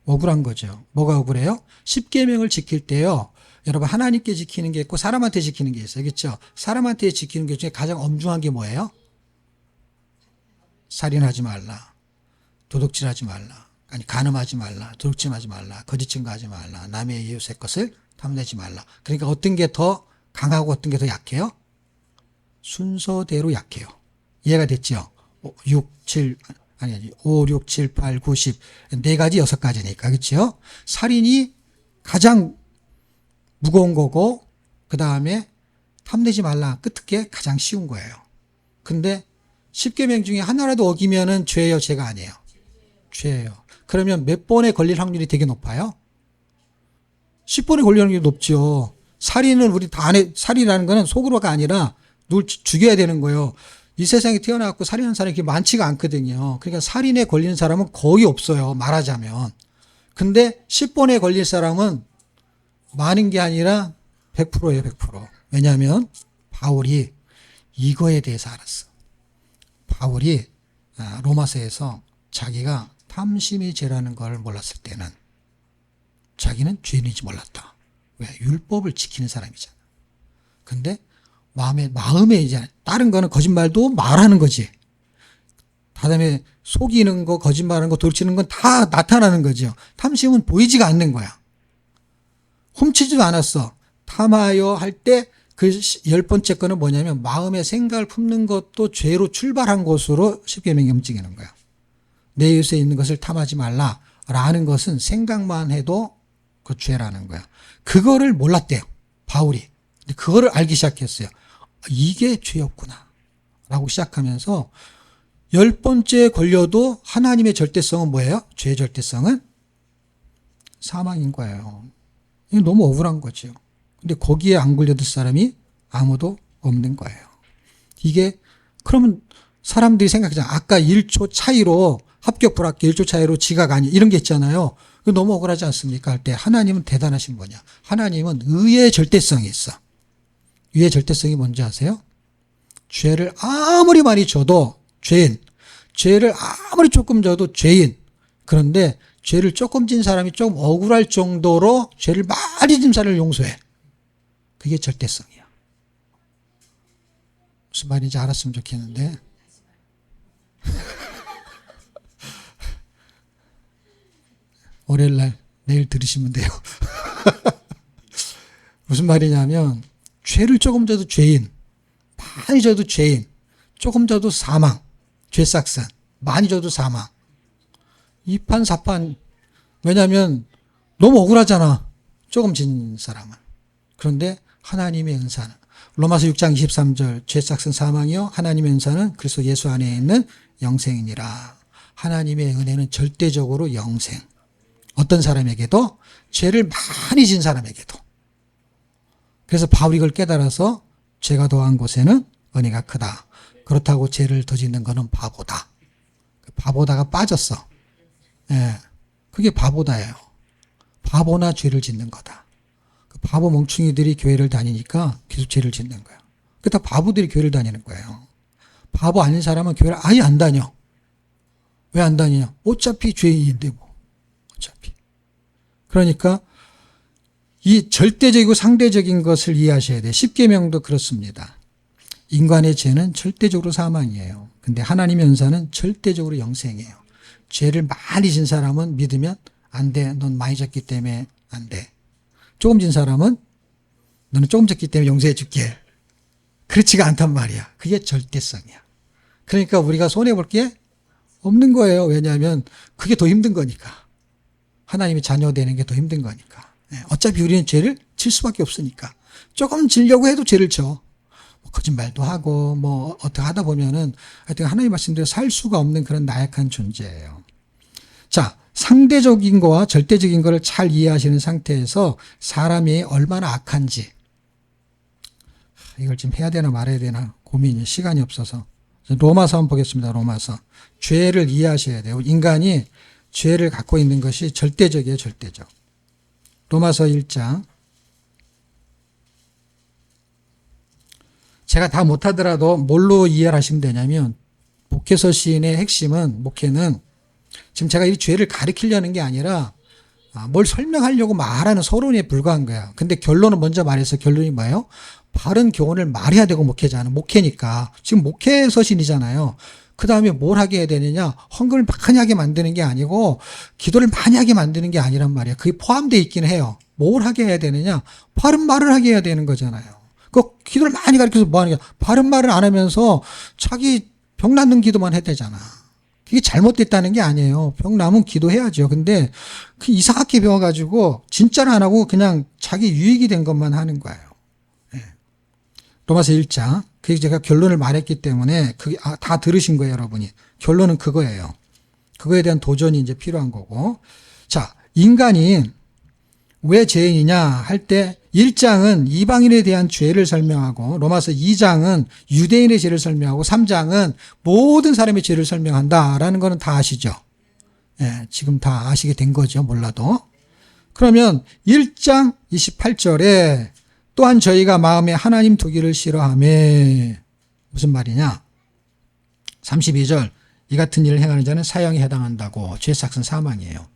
Speaker 1: 억울한 거죠. 뭐가 억울해요? 십계명을 지킬 때요. 여러분 하나님께 지키는 게 있고 사람한테 지키는 게 있어요. 그렇죠? 사람한테 지키는 게 중에 가장 엄중한 게 뭐예요? 살인하지 말라. 도둑질하지 말라. 아니 간음하지 말라. 도둑질하지 말라. 거짓 증거하지 말라. 남의 이웃의 것을 탐내지 말라. 그러니까 어떤 게 더 강하고 어떤 게 더 약해요? 순서대로 약해요. 이해가 됐죠? 6, 7, 아니 5, 6, 7, 8, 9, 10 네 가지 6가지니까 그렇죠? 살인이 가장 무거운 거고 그 다음에 탐내지 말라 끝에 가장 쉬운 거예요. 근데 10계명 중에 하나라도 어기면은 죄예요, 죄가 아니에요? 죄예요. 그러면 몇 번에 걸릴 확률이 되게 높아요? 10번에 걸릴 확률이 높죠. 살인은 우리 다 안 해, 살인이라는 거는 속으로가 아니라 누굴 죽여야 되는 거예요. 이 세상에 태어나갖고 살인하는 사람이 그렇게 많지가 않거든요. 그러니까 살인에 걸리는 사람은 거의 없어요. 말하자면. 근데 10번에 걸릴 사람은 많은 게 아니라 100%예요. 100%. 왜냐하면 바울이 이거에 대해서 알았어. 바울이 로마서에서 자기가 탐심이 죄라는 걸 몰랐을 때는 자기는 죄인인지 몰랐다. 왜? 율법을 지키는 사람이잖아. 근데 마음에 이제 다른 거는 거짓말도 말하는 거지. 그다음에 속이는 거, 거짓말하는 거, 도둑치는 건 다 나타나는 거죠. 탐심은 보이지가 않는 거야. 훔치지도 않았어. 탐하여 할 때 그 10번째 거는 뭐냐면 마음의 생각을 품는 것도 죄로 출발한 것으로 십계명이 움직이는 거야. 내 이웃에 있는 것을 탐하지 말라라는 것은 생각만 해도 그 죄라는 거야. 그거를 몰랐대요. 바울이. 근데 그거를 알기 시작했어요. 이게 죄였구나. 라고 시작하면서 10번째 걸려도 하나님의 절대성은 뭐예요? 죄의 절대성은 사망인 거예요. 이게 너무 억울한 거죠. 근데 거기에 안 걸려들 사람이 아무도 없는 거예요. 이게 그러면 사람들이 생각하잖아요. 아까 1초 차이로 합격 불합격 1초 차이로 지각 아니 이런 게 있잖아요. 그거 너무 억울하지 않습니까? 할 때 하나님은 대단하신 분이야. 하나님은 의의 절대성이 있어. 의의 절대성이 뭔지 아세요? 죄를 아무리 많이 져도 죄인, 죄를 아무리 조금 져도 죄인. 그런데 죄를 조금 진 사람이 조금 억울할 정도로 죄를 많이 진 사람을 용서해. 그게 절대성이야. 무슨 말인지 알았으면 좋겠는데. 월요일날 내일 들으시면 돼요. 무슨 말이냐면 죄를 조금 져도 죄인, 많이 져도 죄인, 조금 져도 사망, 죄싹산, 많이 져도 사망. 2판 4판. 왜냐하면 너무 억울하잖아. 조금 진 사람은. 그런데 하나님의 은사는 로마서 6장 23절 죄싹은 사망이요 하나님의 은사는 그리스도 예수 안에 있는 영생이니라. 하나님의 은혜는 절대적으로 영생. 어떤 사람에게도 죄를 많이 진 사람에게도. 그래서 바울이 이걸 깨달아서 죄가 더한 곳에는 은혜가 크다. 그렇다고 죄를 더 짓는 거는 바보다. 바보다가 빠졌어. 예. 그게 바보다예요. 바보나 죄를 짓는 거다. 그 바보 멍충이들이 교회를 다니니까 계속 죄를 짓는 거예요. 그 다 바보들이 교회를 다니는 거예요. 바보 아닌 사람은 교회를 아예 안 다녀. 왜 안 다니냐? 어차피 죄인인데 뭐. 어차피. 그러니까 이 절대적이고 상대적인 것을 이해하셔야 돼요. 십계명도 그렇습니다. 인간의 죄는 절대적으로 사망이에요. 근데 하나님의 은사는 절대적으로 영생이에요. 죄를 많이 진 사람은 믿으면 안 돼. 넌 많이 졌기 때문에 안 돼. 조금 진 사람은 너는 조금 졌기 때문에 용서해 줄게. 그렇지가 않단 말이야. 그게 절대성이야. 그러니까 우리가 손해볼 게 없는 거예요. 왜냐하면 그게 더 힘든 거니까. 하나님의 자녀 되는 게 더 힘든 거니까. 어차피 우리는 죄를 질 수밖에 없으니까. 조금 지려고 해도 죄를 져. 거짓말도 하고 뭐 어떻게 하다 보면은 하여튼 하나님 말씀대로 살 수가 없는 그런 나약한 존재예요. 자, 상대적인 거와 절대적인 거를 잘 이해하시는 상태에서 사람이 얼마나 악한지 이걸 지금 해야 되나 말아야 되나 고민이 시간이 없어서 로마서 한번 보겠습니다. 로마서. 죄를 이해하셔야 돼요. 인간이 죄를 갖고 있는 것이 절대적이에요. 절대적. 로마서 1장. 제가 다 못하더라도 뭘로 이해를 하시면 되냐면 목회서 시인의 핵심은 목회는 지금 제가 이 죄를 가리키려는 게 아니라 뭘 설명하려고 말하는 서론에 불과한 거야. 근데 결론은 먼저 말해서 결론이 뭐예요? 바른 교훈을 말해야 되고 목회자는 목회니까 지금 목회 서신이잖아요. 그 다음에 뭘 하게 해야 되느냐? 헌금을 많이 하게 만드는 게 아니고 기도를 많이 하게 만드는 게 아니란 말이에요. 그게 포함되어 있긴 해요. 뭘 하게 해야 되느냐? 바른 말을 하게 해야 되는 거잖아요. 그 기도를 많이 가르쳐서 뭐 하는 거야? 바른 말을 안 하면서 자기 병 낫는 기도만 해야 되잖아. 그게 잘못됐다는 게 아니에요. 병 나면 기도해야죠. 근데 그 이상하게 배워가지고 진짜로 안 하고 그냥 자기 유익이 된 것만 하는 거예요. 로마서 1장. 그게 제가 결론을 말했기 때문에 그게 다 들으신 거예요, 여러분이. 결론은 그거예요. 그거에 대한 도전이 이제 필요한 거고. 자, 인간이 왜 죄인이냐 할 때 1장은 이방인에 대한 죄를 설명하고 로마서 2장은 유대인의 죄를 설명하고 3장은 모든 사람의 죄를 설명한다라는 거는 다 아시죠? 예, 지금 다 아시게 된 거죠. 몰라도. 그러면 1장 28절에 또한 저희가 마음에 하나님 두기를 싫어하며 무슨 말이냐? 32절 이 같은 일을 행하는 자는 사형에 해당한다고. 죄의 삭은 사망이에요.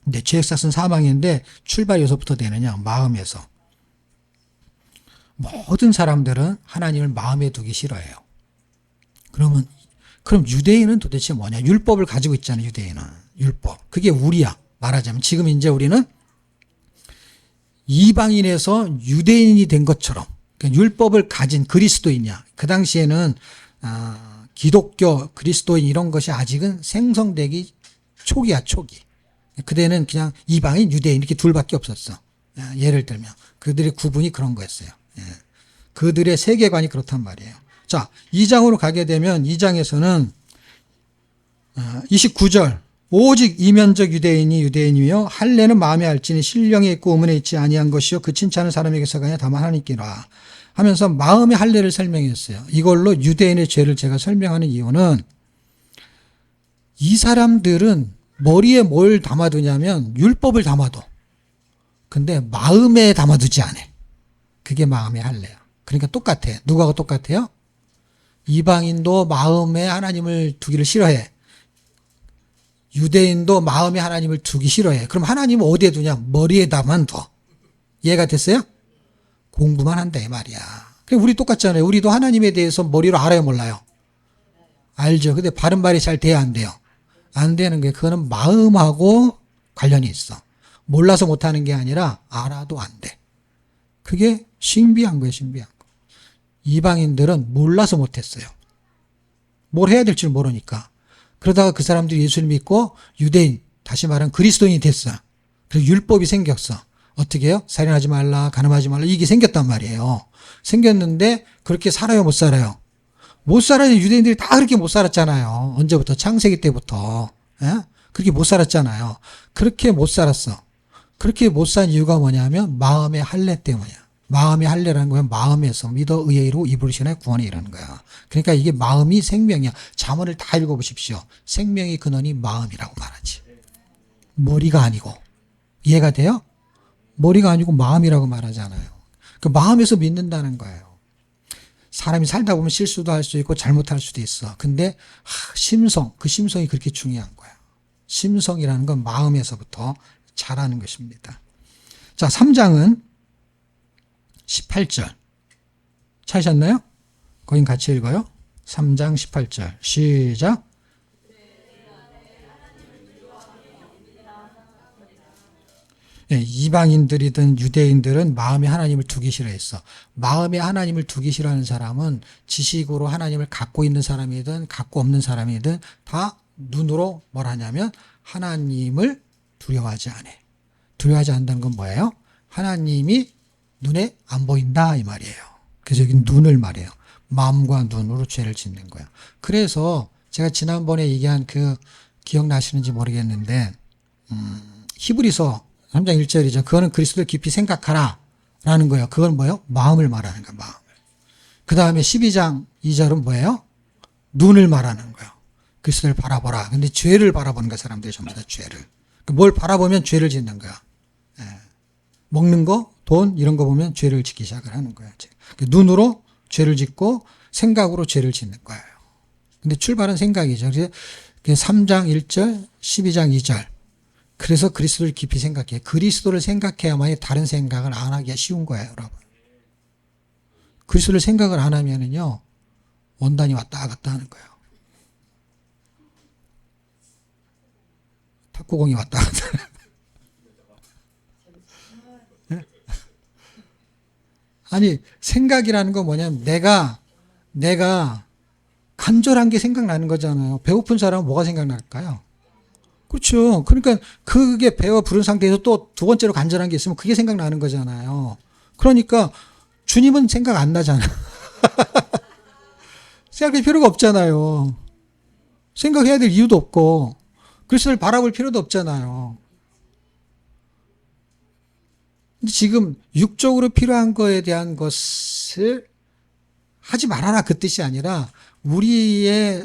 Speaker 1: 근데 죄의 삭은 사망인데 출발이 어디서부터 되느냐? 마음에서. 모든 사람들은 하나님을 마음에 두기 싫어해요. 그럼 유대인은 도대체 뭐냐? 율법을 가지고 있잖아요. 유대인은. 율법. 그게 우리야. 말하자면 지금 이제 우리는 이방인에서 유대인이 된 것처럼 그러니까 율법을 가진 그리스도인이야. 그 당시에는 기독교, 그리스도인 이런 것이 아직은 생성되기 초기야. 초기. 그때는 그냥 이방인, 유대인 이렇게 둘밖에 없었어. 예를 들면 그들의 구분이 그런 거였어요. 그들의 세계관이 그렇단 말이에요. 자, 2장으로 가게 되면 2장에서는 29절 오직 이면적 유대인이 유대인이며 할례는 마음에 알지니 신령에 있고 의문에 있지 아니한 것이요 그 칭찬은 사람에게서가 아니라 다만 하나님께라 하면서 마음의 할례를 설명했어요. 이걸로 유대인의 죄를 제가 설명하는 이유는 이 사람들은 머리에 뭘 담아두냐면 율법을 담아둬. 근데 마음에 담아두지 않아. 그게 마음의 할례야. 그러니까 똑같아. 누구하고 똑같아요? 이방인도 마음에 하나님을 두기를 싫어해. 유대인도 마음에 하나님을 두기 싫어해. 그럼 하나님은 어디에 두냐? 머리에다만 둬. 이해가 됐어요? 공부만 한다 이 말이야. 우리 똑같잖아요. 우리도 하나님에 대해서 머리로 알아요, 몰라요? 알죠. 근데 바른 말이 잘 돼야 안 돼요. 안 되는 게 그거는 마음하고 관련이 있어. 몰라서 못하는 게 아니라 알아도 안 돼. 그게 신비한 거예요. 신비한 거. 이방인들은 몰라서 못했어요. 뭘 해야 될지 모르니까. 그러다가 그 사람들이 예수를 믿고 유대인, 다시 말하면 그리스도인이 됐어. 그래서 율법이 생겼어. 어떻게 해요? 살인하지 말라, 간음하지 말라 이게 생겼단 말이에요. 생겼는데 그렇게 살아요, 못 살아요? 못 살아요. 유대인들이 다 그렇게 못 살았잖아요. 언제부터? 창세기 때부터. 예? 그렇게 못 살았잖아요. 그렇게 못 살았어. 그렇게 못 산 이유가 뭐냐면 마음의 할례 때문이야. 마음의 할례라는 거는 마음에서 믿어 의에 이르고 입으로 신하여 구원에 이르는 거야. 그러니까 이게 마음이 생명이야. 잠언을 다 읽어보십시오. 생명의 근원이 마음이라고 말하지. 머리가 아니고. 이해가 돼요? 머리가 아니고 마음이라고 말하잖아요. 그 마음에서 믿는다는 거예요. 사람이 살다 보면 실수도 할 수 있고 잘못할 수도 있어. 근데 심성, 그 심성이 그렇게 중요한 거야. 심성이라는 건 마음에서부터 자라는 것입니다. 자, 3장은 18절. 찾으셨나요? 거긴 같이 읽어요. 3장 18절. 시작. 네, 이방인들이든 유대인들은 마음에 하나님을 두기 싫어했어. 마음에 하나님을 두기 싫어하는 사람은 지식으로 하나님을 갖고 있는 사람이든 갖고 없는 사람이든 다 눈으로 뭘 하냐면 하나님을 두려워하지 않아. 두려워하지 않는다는 건 뭐예요? 하나님이 눈에 안 보인다 이 말이에요. 그래서 여기 눈을 말해요. 마음과 눈으로 죄를 짓는 거예요. 그래서 제가 지난번에 얘기한 그 기억나시는지 모르겠는데 히브리서 3장 1절이죠. 그거는 그리스도를 깊이 생각하라 라는 거예요. 그건 뭐예요? 마음을 말하는 거예요. 마음을. 그 다음에 12장 2절은 뭐예요? 눈을 말하는 거예요. 그리스도를 바라보라. 근데 죄를 바라보는 거야. 사람들이 전부 다 죄를. 뭘 바라보면 죄를 짓는 거야. 예. 먹는 거, 돈 이런 거 보면 죄를 짓기 시작을 하는 거야. 눈으로 죄를 짓고 생각으로 죄를 짓는 거예요. 근데 출발은 생각이죠. 그래서 3장 1절, 12장 2절. 그래서 그리스도를 깊이 생각해. 그리스도를 생각해야만이 다른 생각을 안 하기가 쉬운 거예요, 여러분. 그리스도를 생각을 안 하면은요, 원단이 왔다 갔다 하는 거예요. 탁구공이 왔다 갔다. 네? 아니, 생각이라는 건 뭐냐면 내가 간절한 게 생각나는 거잖아요. 배고픈 사람은 뭐가 생각날까요? 그렇죠. 그러니까 그게 배워 부른 상태에서 또 두 번째로 간절한 게 있으면 그게 생각나는 거잖아요. 그러니까 주님은 생각 안 나잖아. 생각할 필요가 없잖아요. 생각해야 될 이유도 없고 그리스도를 바라볼 필요도 없잖아요. 근데 지금 육적으로 필요한 거에 대한 것을 하지 말아라 그 뜻이 아니라 우리의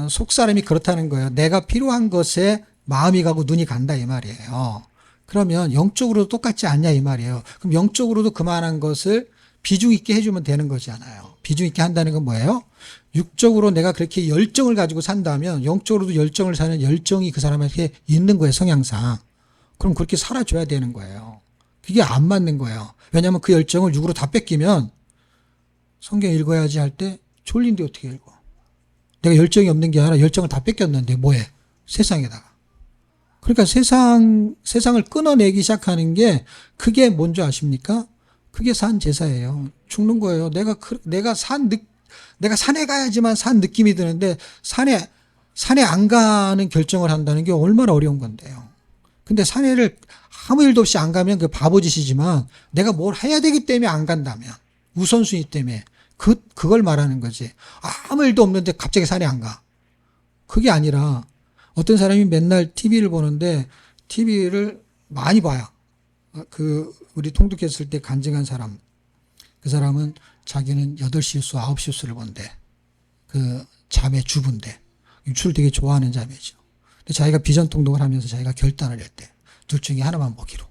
Speaker 1: 속사람이 그렇다는 거예요. 내가 필요한 것에 마음이 가고 눈이 간다 이 말이에요. 그러면 영적으로도 똑같지 않냐 이 말이에요. 그럼 영적으로도 그만한 것을 비중 있게 해주면 되는 거잖아요. 비중 있게 한다는 건 뭐예요? 육적으로 내가 그렇게 열정을 가지고 산다면 영적으로도 열정을 사는 열정이 그 사람에게 있는 거예요. 성향상. 그럼 그렇게 살아줘야 되는 거예요. 그게 안 맞는 거예요. 왜냐하면 그 열정을 육으로 다 뺏기면 성경 읽어야지 할 때 졸린데 어떻게 읽어? 내가 열정이 없는 게 아니라 열정을 다 뺏겼는데 뭐해? 세상에다가. 그러니까 세상을 끊어내기 시작하는 게 그게 뭔지 아십니까? 그게 산 제사예요. 죽는 거예요. 내가 산에 가야지만 산 느낌이 드는데 산에 안 가는 결정을 한다는 게 얼마나 어려운 건데요. 근데 산에를 아무 일도 없이 안 가면 그 바보짓이지만 내가 뭘 해야 되기 때문에 안 간다면 우선순위 때문에 그걸 말하는 거지. 아무 일도 없는데 갑자기 산에 안 가. 그게 아니라 어떤 사람이 맨날 TV를 보는데 TV를 많이 봐요. 우리 통독했을 때 간증한 사람. 그 사람은 자기는 8시 뉴스, 9시 뉴스를 본대. 그 자매 주부인데. 육출을 되게 좋아하는 자매죠. 근데 자기가 비전 통독을 하면서 자기가 결단을 했대. 둘 중에 하나만 보기로.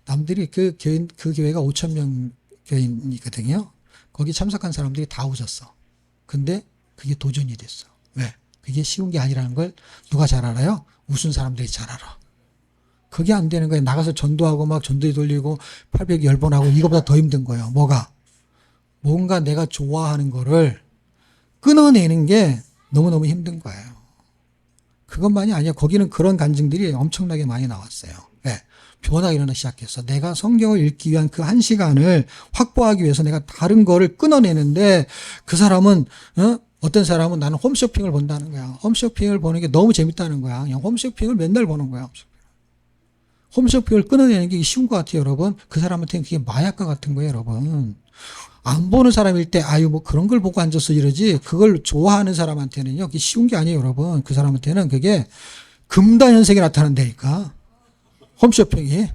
Speaker 1: 남들이 그 교회가 5,000명 교인이거든요. 거기 참석한 사람들이 다 오셨어. 근데 그게 도전이 됐어. 왜? 그게 쉬운 게 아니라는 걸 누가 잘 알아요? 웃은 사람들이 잘 알아. 그게 안 되는 거예요. 나가서 전도하고 막 전도에 돌리고 810번 하고 이거보다 더 힘든 거예요. 뭐가? 뭔가 내가 좋아하는 거를 끊어내는 게 너무너무 힘든 거예요. 그것만이 아니야. 거기는 그런 간증들이 엄청나게 많이 나왔어요. 왜? 변화가 일어나기 시작했어. 내가 성경을 읽기 위한 그 1시간을 확보하기 위해서 내가 다른 거를 끊어내는데 그 사람은 어떤 사람은 나는 홈쇼핑을 본다는 거야. 홈쇼핑을 보는 게 너무 재밌다는 거야. 그냥 홈쇼핑을 맨날 보는 거야. 홈쇼핑을 끊어내는 게 쉬운 것 같아요, 여러분. 그 사람한테는 그게 마약과 같은 거예요, 여러분. 안 보는 사람일 때, 뭐 그런 걸 보고 앉았어 이러지. 그걸 좋아하는 사람한테는요, 그게 쉬운 게 아니에요, 여러분. 그 사람한테는 그게 금단현상이 나타난다니까. 홈쇼핑이.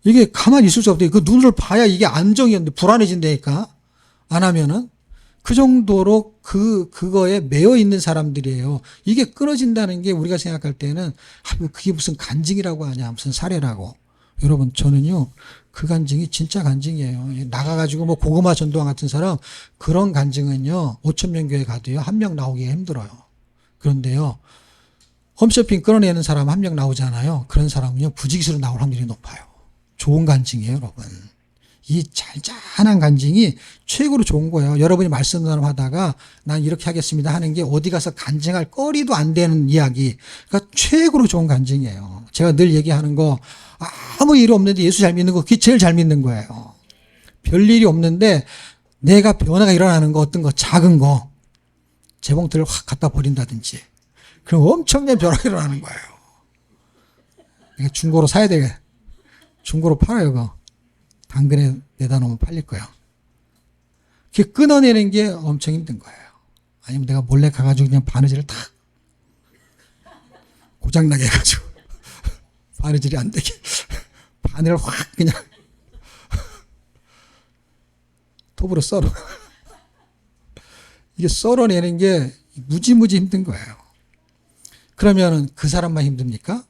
Speaker 1: 이게 가만히 있을 수 없대. 그 눈을 봐야 이게 안정이 없는데 불안해진다니까. 안 하면은. 그 정도로 그거에 매여 있는 사람들이에요. 이게 끊어진다는 게 우리가 생각할 때는, 그게 무슨 간증이라고 하냐, 무슨 사례라고. 여러분, 저는요, 그 간증이 진짜 간증이에요. 나가가지고 뭐 고구마 전도왕 같은 사람, 그런 간증은요, 5,000명 교회 가도요, 한 명 나오기가 힘들어요. 그런데요, 홈쇼핑 끊어내는 사람 한 명 나오잖아요. 그런 사람은요, 부지기수로 나올 확률이 높아요. 좋은 간증이에요, 여러분. 이 잔잔한 간증이 최고로 좋은 거예요. 여러분이 말씀 나눔하다가 난 이렇게 하겠습니다 하는 게 어디 가서 간증할 거리도 안 되는 이야기. 그러니까 최고로 좋은 간증이에요. 제가 늘 얘기하는 거, 아무 일 없는데 예수 잘 믿는 거, 그게 제일 잘 믿는 거예요. 별일이 없는데 내가 변화가 일어나는 거, 어떤 거, 작은 거, 재봉틀을 확 갖다 버린다든지. 그럼 엄청난 변화가 일어나는 거예요. 이게 중고로 사야 돼. 중고로 팔아요, 그거. 당근에 내다 놓으면 팔릴 거야. 그게 끊어내는 게 엄청 힘든 거예요. 아니면 내가 몰래 가가지고 그냥 바느질을 탁 고장나게 해가지고 바느질이 안 되게 바늘을 확 그냥 톱으로 썰어. 이게 썰어내는 게 무지무지 힘든 거예요. 그러면은 그 사람만 힘듭니까?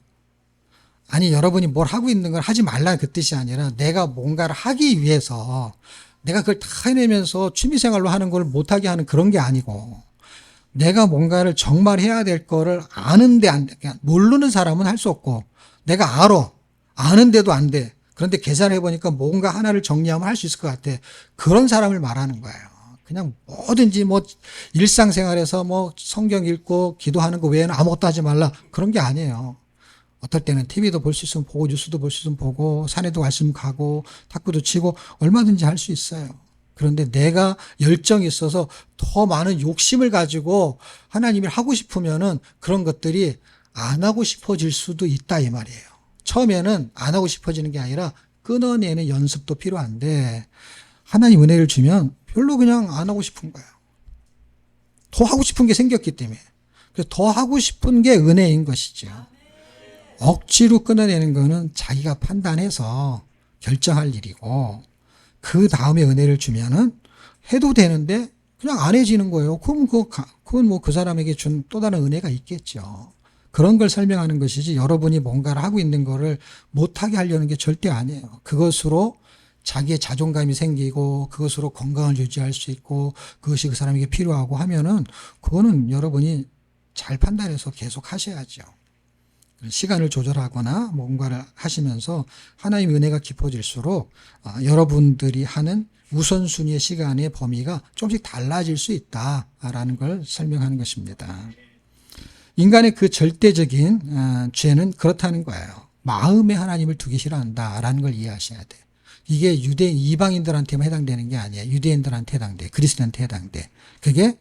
Speaker 1: 아니, 여러분이 뭘 하고 있는 걸 하지 말라 그 뜻이 아니라 내가 뭔가를 하기 위해서 내가 그걸 다 해내면서 취미생활로 하는 걸 못하게 하는 그런 게 아니고 내가 뭔가를 정말 해야 될 거를 아는데 안 돼. 모르는 사람은 할 수 없고 내가 아는데도 안 돼. 그런데 계산해보니까 뭔가 하나를 정리하면 할 수 있을 것 같아. 그런 사람을 말하는 거예요. 그냥 뭐든지 뭐 일상생활에서 뭐 성경 읽고 기도하는 거 외에는 아무것도 하지 말라. 그런 게 아니에요. 어떨 때는 TV도 볼 수 있으면 보고 뉴스도 볼 수 있으면 보고 산에도 갈 수 있으면 가고 탁구도 치고 얼마든지 할 수 있어요. 그런데 내가 열정이 있어서 더 많은 욕심을 가지고 하나님을 하고 싶으면은 그런 것들이 안 하고 싶어질 수도 있다 이 말이에요. 처음에는 안 하고 싶어지는 게 아니라 끊어내는 연습도 필요한데 하나님 은혜를 주면 별로 그냥 안 하고 싶은 거예요. 더 하고 싶은 게 생겼기 때문에. 그래서 더 하고 싶은 게 은혜인 것이죠. 억지로 끊어내는 거는 자기가 판단해서 결정할 일이고 그 다음에 은혜를 주면은 해도 되는데 그냥 안 해지는 거예요. 그건 뭐 그 사람에게 준 또 다른 은혜가 있겠죠. 그런 걸 설명하는 것이지 여러분이 뭔가를 하고 있는 거를 못하게 하려는 게 절대 아니에요. 그것으로 자기의 자존감이 생기고 그것으로 건강을 유지할 수 있고 그것이 그 사람에게 필요하고 하면은 그거는 여러분이 잘 판단해서 계속 하셔야죠. 시간을 조절하거나 뭔가를 하시면서 하나님의 은혜가 깊어질수록 여러분들이 하는 우선순위의 시간의 범위가 조금씩 달라질 수 있다라는 걸 설명하는 것입니다. 인간의 그 절대적인 죄는 그렇다는 거예요. 마음에 하나님을 두기 싫어한다라는 걸 이해하셔야 돼요. 이게 이방인들한테만 해당되는 게 아니에요. 유대인들한테 해당돼. 그리스도인한테 해당돼. 그게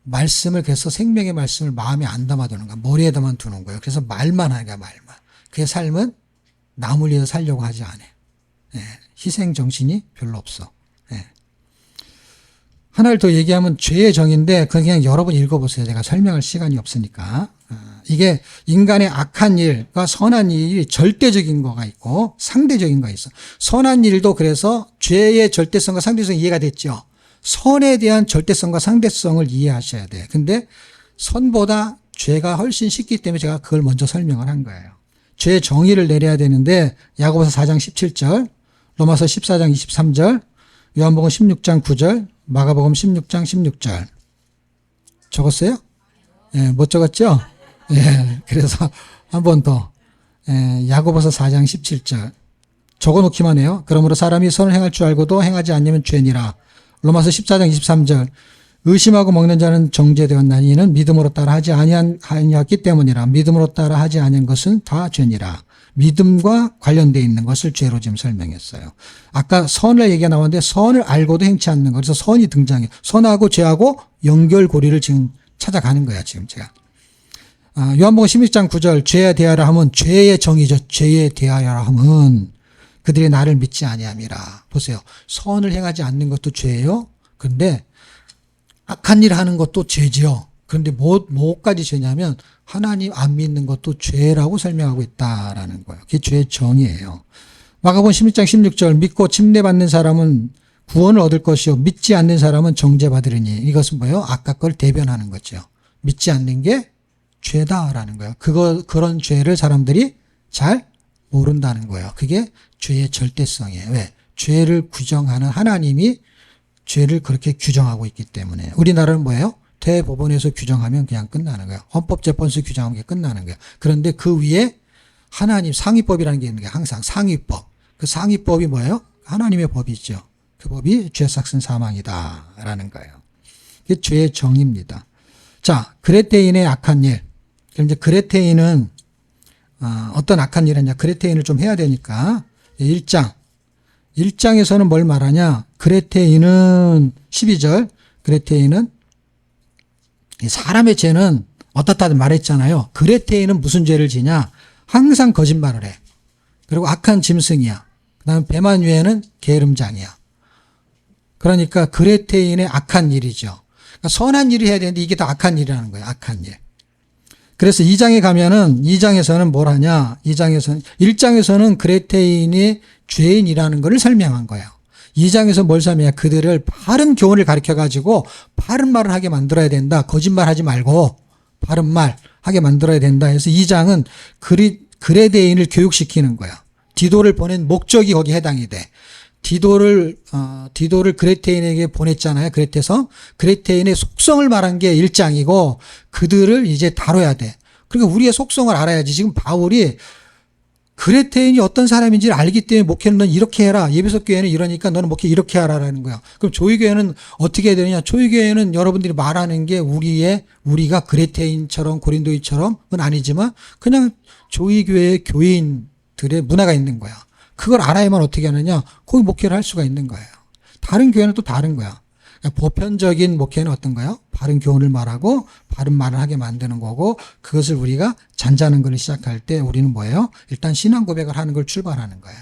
Speaker 1: 말씀을 그래서 생명의 말씀을 마음에 안 담아두는 거야. 머리에다만 두는 거예요. 그래서 말만 하는 거야, 말만. 그의 삶은 남을 위해서 살려고 하지 않아. 예, 희생 정신이 별로 없어. 예. 하나를 더 얘기하면 죄의 정의인데 그냥 여러분 읽어보세요. 제가 설명할 시간이 없으니까. 이게 인간의 악한 일과 선한 일이 절대적인 거가 있고 상대적인 거가 있어. 선한 일도 그래서 죄의 절대성과 상대성이 이해가 됐죠. 선에 대한 절대성과 상대성을 이해하셔야 돼요. 근데 선보다 죄가 훨씬 쉽기 때문에 제가 그걸 먼저 설명을 한 거예요. 죄의 정의를 내려야 되는데 야고보서 4장 17절, 로마서 14장 23절, 요한복음 16장 9절, 마가복음 16장 16절. 적었어요? 예, 못 적었죠? 예, 그래서 한 번 더. 예, 야고보서 4장 17절. 적어놓기만 해요. 그러므로 사람이 선을 행할 줄 알고도 행하지 않으면 죄니라. 로마서 14장 23절. 의심하고 먹는 자는 정죄되었나니 이는 믿음으로 따라 하지 아니하였기 때문이라. 믿음으로 따라 하지 아니한 것은 다 죄니라. 믿음과 관련되어 있는 것을 죄로 지금 설명했어요. 아까 선을 얘기가 나왔는데 선을 알고도 행치 않는 거. 그래서 선이 등장해요. 선하고 죄하고 연결고리를 지금 찾아가는 거야, 지금 제가. 요한복음 16장 9절. 죄에 대하여 하면 죄의 정의죠. 죄에 대하여 하면 그들이 나를 믿지 아니함이라. 보세요. 선을 행하지 않는 것도 죄예요. 그런데 악한 일을 하는 것도 죄지요. 그런데 뭐까지 죄냐면 하나님 안 믿는 것도 죄라고 설명하고 있다라는 거예요. 그게 죄의 정의예요. 마가복음 16장 16절. 믿고 침례받는 사람은 구원을 얻을 것이요 믿지 않는 사람은 정죄받으리니. 이것은 뭐예요? 아까 걸 대변하는 거죠. 믿지 않는 게 죄다라는 거예요. 그런 죄를 사람들이 잘 모른다는 거예요. 그게 죄의 절대성이에요. 왜? 죄를 규정하는 하나님이 죄를 그렇게 규정하고 있기 때문에. 우리나라는 뭐예요? 대법원에서 규정하면 그냥 끝나는 거예요. 헌법재판소 규정하면 끝나는 거예요. 그런데 그 위에 하나님 상위법이라는 게 있는 거예요. 항상 상위법. 그 상위법이 뭐예요? 하나님의 법이죠. 그 법이 죄 삭은 사망이다라는 거예요. 이게 죄의 정의입니다. 자, 그레테인의 악한 일. 그럼 이제 그레테인은 어떤 악한 일을 했냐? 그레테인을 좀 해야 되니까 1장에서는 뭘 말하냐? 그레테인은 12절. 그레테인은 사람의 죄는 어떻다 말했잖아요. 그레테인은 무슨 죄를 지냐? 항상 거짓말을 해. 그리고 악한 짐승이야. 그다음에 배만 위에는 게으름장이야. 그러니까 그레테인의 악한 일이죠. 그러니까 선한 일을 해야 되는데 이게 다 악한 일이라는 거예요. 악한 일. 그래서 2장에 가면은 2장에서는 뭘 하냐? 1장에서는 그레테인이 죄인이라는 것을 설명한 거예요. 2장에서 뭘 설명해? 그들을 바른 교훈을 가르쳐 가지고 바른 말을 하게 만들어야 된다. 거짓말 하지 말고 바른 말 하게 만들어야 된다. 해서 2장은 그레테인을 교육시키는 거야. 디도를 보낸 목적이 거기에 해당이 돼. 디도를 그레테인에게 보냈잖아요. 그레테서. 그레테인의 속성을 말한 게 1장이고 그들을 이제 다뤄야 돼. 그러니까 우리의 속성을 알아야지. 지금 바울이 그레테인이 어떤 사람인지를 알기 때문에 목회는 넌 이렇게 해라. 예배소 교회는 이러니까 너는 목회 이렇게 하라라는 거야. 그럼 조이교회는 어떻게 해야 되느냐? 조이교회는 여러분들이 말하는 게 우리가 그레테인처럼 고린도이처럼은 아니지만 그냥 조이교회의 교인들의 문화가 있는 거야. 그걸 알아야만 어떻게 하느냐? 거기 목회를 할 수가 있는 거예요. 다른 교회는 또 다른 거야. 그러니까 보편적인 목회는 어떤 거예요? 바른 교훈을 말하고 바른 말을 하게 만드는 거고 그것을 우리가 잔잔한 걸 시작할 때 우리는 뭐예요? 일단 신앙 고백을 하는 걸 출발하는 거예요.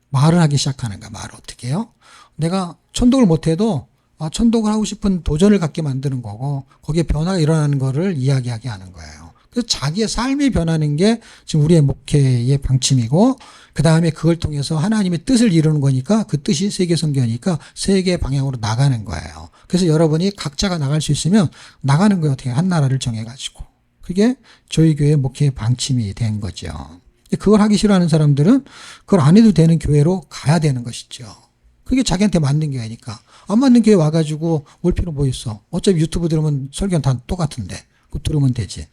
Speaker 1: 말을 하기 시작하는 거야. 말을 어떻게 해요? 내가 천독을 못해도 천독을 하고 싶은 도전을 갖게 만드는 거고 거기에 변화가 일어나는 거를 이야기하게 하는 거예요. 그래서 자기의 삶이 변하는 게 지금 우리의 목회의 방침이고 그 다음에 그걸 통해서 하나님의 뜻을 이루는 거니까 그 뜻이 세계선교니까 세계 방향으로 나가는 거예요. 그래서 여러분이 각자가 나갈 수 있으면 나가는 거예요. 어떻게 한 나라를 정해가지고. 그게 저희 교회 목회의 방침이 된 거죠. 그걸 하기 싫어하는 사람들은 그걸 안 해도 되는 교회로 가야 되는 것이죠. 그게 자기한테 맞는 교회니까. 안 맞는 교회 와가지고 올 필요 뭐 있어. 어차피 유튜브 들으면 설교는 다 똑같은데. 그거 들으면 되지.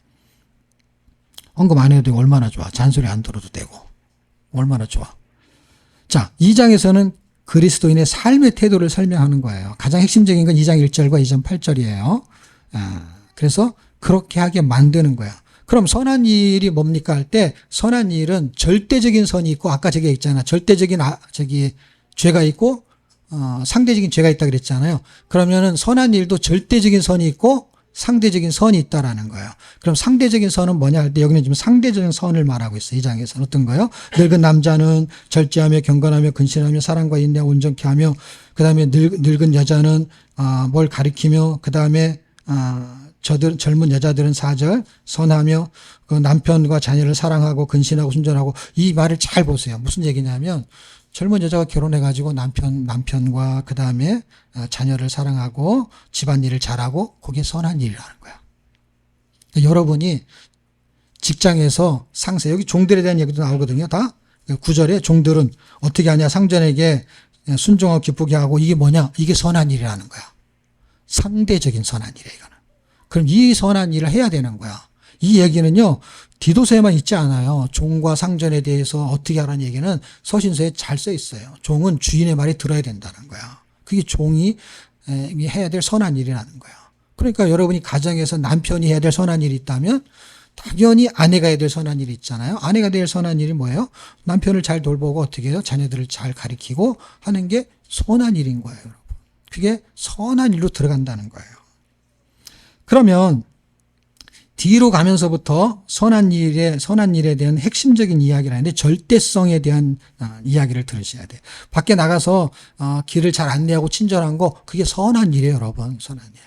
Speaker 1: 언급 안 해도 되고 얼마나 좋아. 잔소리 안 들어도 되고. 얼마나 좋아. 자, 2장에서는 그리스도인의 삶의 태도를 설명하는 거예요. 가장 핵심적인 건 2장 1절과 2장 8절이에요. 그래서 그렇게 하게 만드는 거야. 그럼 선한 일이 뭡니까 할 때 선한 일은 절대적인 선이 있고 아까 저기 있잖아. 절대적인 죄가 있고 상대적인 죄가 있다 그랬잖아요. 그러면은 선한 일도 절대적인 선이 있고 상대적인 선이 있다라는 거예요. 그럼 상대적인 선은 뭐냐 할 때 여기는 지금 상대적인 선을 말하고 있어요. 이 장에서는 어떤 거예요? 늙은 남자는 절제하며 경건하며 근신하며 사랑과 인내 온전케 하며 그 다음에 늙은 여자는 뭘 가리키며 그 다음에 젊은 여자들은 4절 선하며 그 남편과 자녀를 사랑하고 근신하고 순전하고 이 말을 잘 보세요. 무슨 얘기냐면 젊은 여자가 결혼해가지고 남편과 그 다음에 자녀를 사랑하고 집안일을 잘하고 그게 선한 일이라는 거야. 여러분이 직장에서 상사, 여기 종들에 대한 얘기도 나오거든요. 다 9절에 종들은 어떻게 하냐 상전에게 순종하고 기쁘게 하고 이게 뭐냐? 이게 선한 일이라는 거야. 상대적인 선한 일이야 이거는. 그럼 이 선한 일을 해야 되는 거야. 이 얘기는요. 디도서에만 있지 않아요. 종과 상전에 대해서 어떻게 하라는 얘기는 서신서에 잘 써 있어요. 종은 주인의 말이 들어야 된다는 거야. 그게 종이 해야 될 선한 일이라는 거야. 그러니까 여러분이 가정에서 남편이 해야 될 선한 일이 있다면 당연히 아내가 해야 될 선한 일이 있잖아요. 아내가 될 선한 일이 뭐예요? 남편을 잘 돌보고 어떻게 해요? 자녀들을 잘 가리키고 하는 게 선한 일인 거예요. 여러분. 그게 선한 일로 들어간다는 거예요. 그러면 뒤로 가면서부터 선한 일에 대한 핵심적인 이야기를 하는데 절대성에 대한 이야기를 들으셔야 돼요. 밖에 나가서 길을 잘 안내하고 친절한 거 그게 선한 일이에요, 여러분. 선한 일.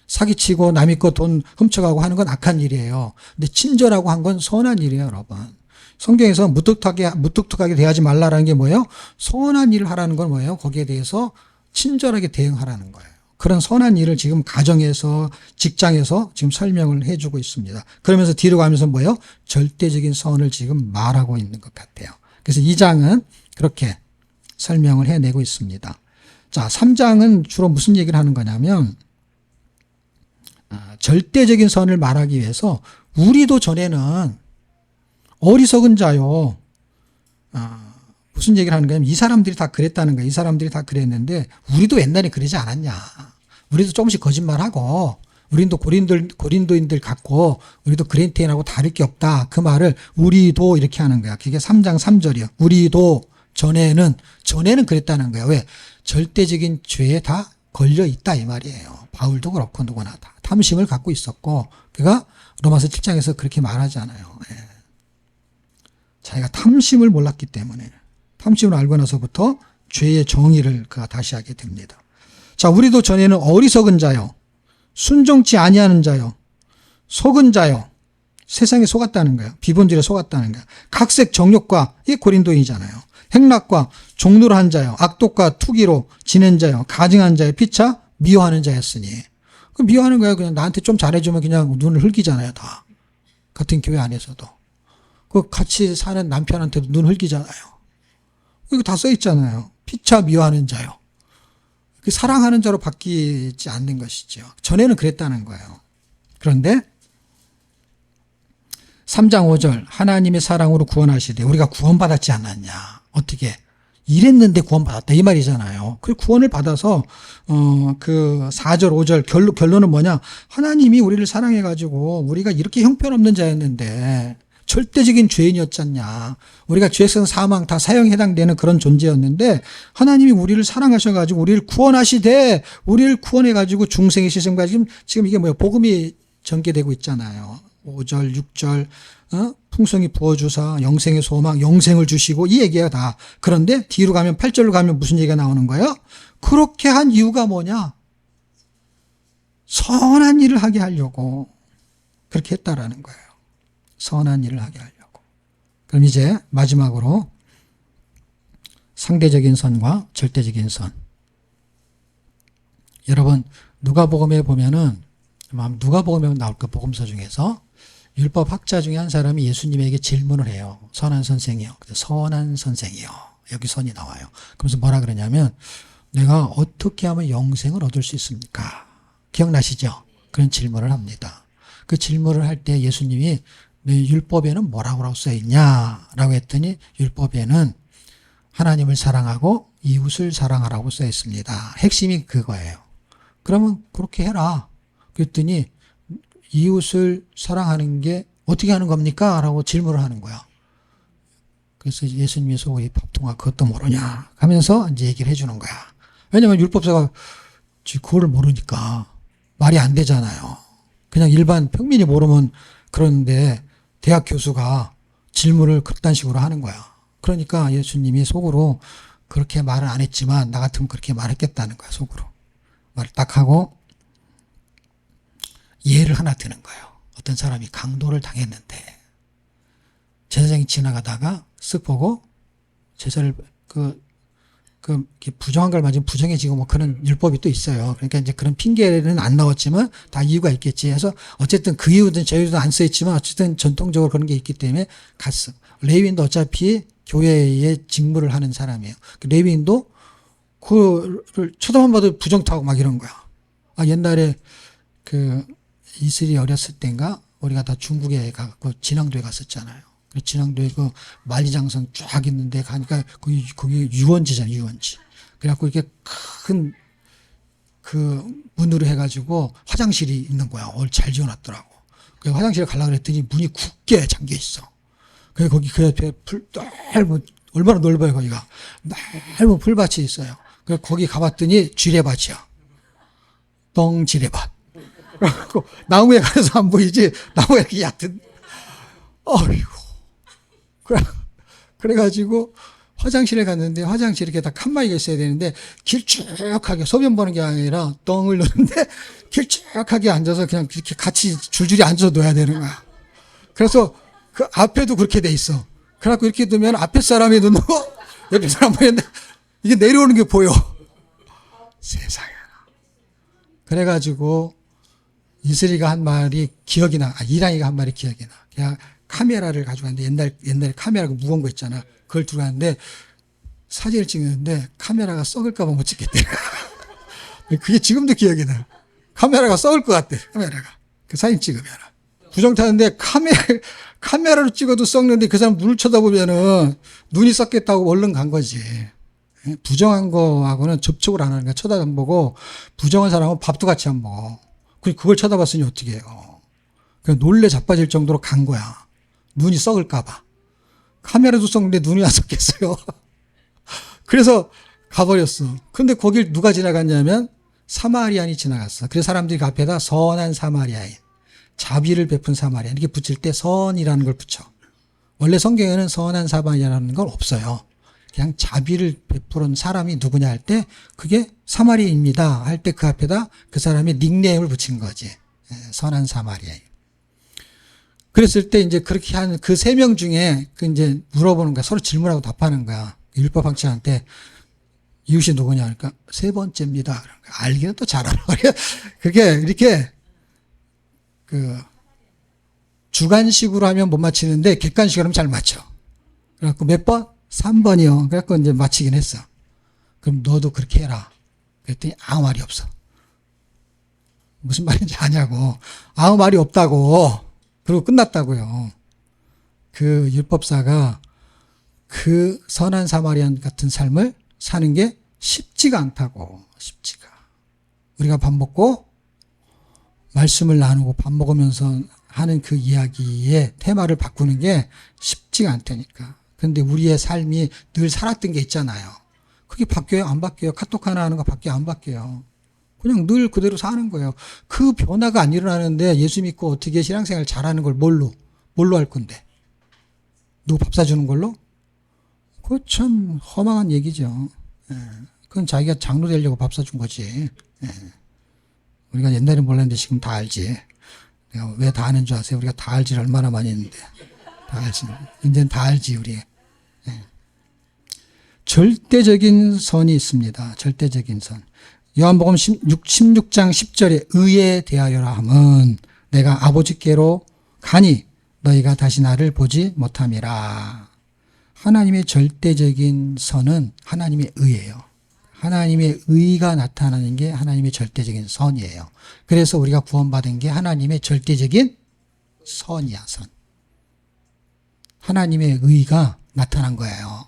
Speaker 1: 사기치고 남의 거 돈 훔쳐가고 하는 건 악한 일이에요. 근데 친절하고 한 건 선한 일이에요, 여러분. 성경에서 무뚝뚝하게 대하지 말라라는 게 뭐예요? 선한 일을 하라는 건 뭐예요? 거기에 대해서 친절하게 대응하라는 거예요. 그런 선한 일을 지금 가정에서, 직장에서 지금 설명을 해주고 있습니다. 그러면서 뒤로 가면서 뭐예요? 절대적인 선을 지금 말하고 있는 것 같아요. 그래서 2장은 그렇게 설명을 해내고 있습니다. 자, 3장은 주로 무슨 얘기를 하는 거냐면, 절대적인 선을 말하기 위해서 우리도 전에는 어리석은 자요. 무슨 얘기를 하는 거냐면 이 사람들이 다 그랬다는 거예요. 이 사람들이 다 그랬는데 우리도 옛날에 그러지 않았냐. 우리도 조금씩 거짓말하고 우리도 고린도인들 같고 우리도 그랜티인하고 다를 게 없다. 그 말을 우리도 이렇게 하는 거야. 그게 3장 3절이요. 우리도 전에는 그랬다는 거야. 왜? 절대적인 죄에 다 걸려 있다 이 말이에요. 바울도 그렇고 누구나 다 탐심을 갖고 있었고 그가 로마서 7장에서 그렇게 말하잖아요. 예. 자기가 탐심을 몰랐기 때문에 탐심을 알고 나서부터 죄의 정의를 그가 다시 하게 됩니다. 자, 우리도 전에는 어리석은 자요, 순종치 아니하는 자요, 속은 자요, 세상에 속았다는 거예요. 비본질에 속았다는 거예요. 각색 정욕과 이게 고린도인이잖아요. 행락과 종노한 자요, 악독과 투기로 지낸 자요, 가증한 자요, 피차 미워하는 자였으니. 그 미워하는 거야. 그냥 나한테 좀 잘해주면 그냥 눈을 흘기잖아요, 다. 같은 교회 안에서도. 그 같이 사는 남편한테도 눈 흘기잖아요. 이거 다 써있잖아요. 피차 미워하는 자요. 그 사랑하는 자로 바뀌지 않는 것이죠. 전에는 그랬다는 거예요. 그런데 3장 5절 하나님의 사랑으로 구원하시되 우리가 구원받았지 않았냐. 어떻게? 이랬는데 구원받았다 이 말이잖아요. 그 구원을 받아서 그 4절 5절 결론은 뭐냐. 하나님이 우리를 사랑해가지고 우리가 이렇게 형편없는 자였는데 절대적인 죄인이었잖냐. 우리가 죄성 사망 다 사형에 해당되는 그런 존재였는데 하나님이 우리를 사랑하셔가지고 우리를 구원하시되 우리를 구원해가지고 중생의 시선과 지금 이게 뭐예요? 복음이 전개되고 있잖아요. 5절 6절 풍성히 부어주사 영생의 소망 영생을 주시고 이 얘기가 다. 그런데 뒤로 가면 8절로 가면 무슨 얘기가 나오는 거예요? 그렇게 한 이유가 뭐냐? 선한 일을 하게 하려고 그렇게 했다라는 거예요. 선한 일을 하게 하려고. 그럼 이제 마지막으로 상대적인 선과 절대적인 선. 여러분 누가복음에 보면은 누가복음에 나올 거 복음서 중에서 율법 학자 중에 한 사람이 예수님에게 질문을 해요. 선한 선생이요. 선한 선생이요. 여기 선이 나와요. 그러면서 뭐라 그러냐면 내가 어떻게 하면 영생을 얻을 수 있습니까? 기억나시죠? 그런 질문을 합니다. 그 질문을 할 때 예수님이 네 율법에는 뭐라고 써 있냐라고 했더니 율법에는 하나님을 사랑하고 이웃을 사랑하라고 써 있습니다. 핵심이 그거예요. 그러면 그렇게 해라. 그랬더니 이웃을 사랑하는 게 어떻게 하는 겁니까? 라고 질문을 하는 거야. 그래서 예수님이 속으로 밥통아 그것도 모르냐 하면서 이제 얘기를 해주는 거야. 왜냐면 율법사가 그거를 모르니까 말이 안 되잖아요. 그냥 일반 평민이 모르면 그러는데 대학 교수가 질문을 그딴 식으로 하는 거야. 그러니까 예수님이 속으로 그렇게 말은 안 했지만 나 같으면 그렇게 말했겠다는 거야. 속으로. 말을 딱 하고 예를 하나 드는 거예요. 어떤 사람이 강도를 당했는데 제사장이 지나가다가 쓱 보고 제사를 부정한 걸 맞으면 부정해지고 뭐 그런 율법이 또 있어요. 그러니까 이제 그런 핑계는 안 나왔지만 다 이유가 있겠지 해서 어쨌든 그 이유든 저 이유든 안 써있지만 어쨌든 전통적으로 그런 게 있기 때문에 갔어. 레위인도 어차피 교회에 직무를 하는 사람이에요. 레위인도 그를 쳐다만 봐도 부정타고 막 이런 거야. 옛날에 이슬이 어렸을 땐가 우리가 다 중국에 가고 진앙도에 갔었잖아요. 진앙도에 그 만리장성 쫙 있는데 가니까 거기 유원지잖아요, 유원지. 그래갖고 이렇게 큰 문으로 해가지고 화장실이 있는 거야. 잘 지어놨더라고. 그 화장실에 가려고 그랬더니 문이 굳게 잠겨 있어. 그래서 거기 그 옆에 얼마나 넓어요, 거기가. 넓은 풀밭이 있어요. 그래서 거기 가봤더니 지뢰밭이야. 똥지뢰밭. 그래갖고 나무에 가서 안 보이지? 나무에 이렇게 얕은. 어휴. 그래가지고 화장실에 갔는데 화장실에 이렇게 다 칸막이가 있어야 되는데 길쭉하게 소변 보는 게 아니라 똥을 넣는데 길쭉하게 앉아서 그냥 이렇게 같이 줄줄이 앉아서 놓아야 되는 거야. 그래서 그 앞에도 그렇게 돼 있어. 그래갖고 이렇게 두면 앞에 사람이 눈도 옆에 사람 보이는데 이게 내려오는 게 보여. 세상에. 그래가지고 이슬이가 한 말이 기억이 나. 이랑이가 한 말이 기억이 나. 그냥 카메라를 가지고 갔는데 옛날에 카메라가 무거운 거 있잖아. 그걸 들고 갔는데 사진을 찍는데 카메라가 썩을까봐 못 찍겠대. 그게 지금도 기억이 나. 카메라가 썩을 것 같대. 카메라가. 그 사진 찍으면. 부정 타는데 카메라로 찍어도 썩는데 그 사람 눈을 쳐다보면은 눈이 썩겠다고 얼른 간 거지. 부정한 거하고는 접촉을 안 하는 거야. 쳐다 안 보고 부정한 사람은 밥도 같이 안 먹어. 그걸 쳐다봤으니 어떻게 해요. 그냥 놀래 자빠질 정도로 간 거야. 눈이 썩을까봐. 카메라도 썩는데 눈이 안 썩겠어요. 그래서 가버렸어. 근데 거길 누가 지나갔냐면 사마리안이 지나갔어. 그래서 사람들이 그 앞에다 선한 사마리아인, 자비를 베푼 사마리안 이렇게 붙일 때 선이라는 걸 붙여. 원래 성경에는 선한 사마리아라는 건 없어요. 그냥 자비를 베푸는 사람이 누구냐 할 때 그게 사마리아입니다 할 때 그 앞에다 그 사람의 닉네임을 붙인 거지. 선한 사마리아인. 그랬을 때 이제 그렇게 한 그 3명 중에 그 이제 물어보는 거야. 서로 질문하고 답하는 거야. 율법학자한테 이웃이 누구냐 하니까 3번째입니다. 그런 거야. 알기는 또 잘 알아. 그게 이렇게 그 주관식으로 하면 못 맞히는데 객관식으로 하면 잘 맞춰. 그래갖고 몇 번? 3번이요. 그래갖고 이제 맞히긴 했어. 그럼 너도 그렇게 해라. 그랬더니 아무 말이 없어. 무슨 말인지 아냐고. 아무 말이 없다고. 그리고 끝났다고요. 그 율법사가 그 선한 사마리안 같은 삶을 사는 게 쉽지가 않다고. 쉽지가. 우리가 밥 먹고 말씀을 나누고 밥 먹으면서 하는 그 이야기의 테마를 바꾸는 게 쉽지가 않다니까. 그런데 우리의 삶이 늘 살았던 게 있잖아요. 그게 바뀌어요? 안 바뀌어요? 카톡 하나 하는 거 바뀌어요? 안 바뀌어요? 그냥 늘 그대로 사는 거예요. 그 변화가 안 일어나는데 예수 믿고 어떻게 신앙생활 잘하는 걸 뭘로 할 건데? 누구 밥 사주는 걸로? 그거 참 허망한 얘기죠. 그건 자기가 장로 되려고 밥 사준 거지. 우리가 옛날에 몰랐는데 지금 다 알지. 내가 왜 다 아는 줄 아세요? 우리가 다 알지 얼마나 많이 했는데. 다 알지. 이제는 다 알지, 우리. 절대적인 선이 있습니다. 절대적인 선. 요한복음 16장 10절에 의에 대하여라 함은 내가 아버지께로 가니 너희가 다시 나를 보지 못함이라. 하나님의 절대적인 선은 하나님의 의예요. 하나님의 의가 나타나는 게 하나님의 절대적인 선이에요. 그래서 우리가 구원받은 게 하나님의 절대적인 선이야, 선. 하나님의 의가 나타난 거예요.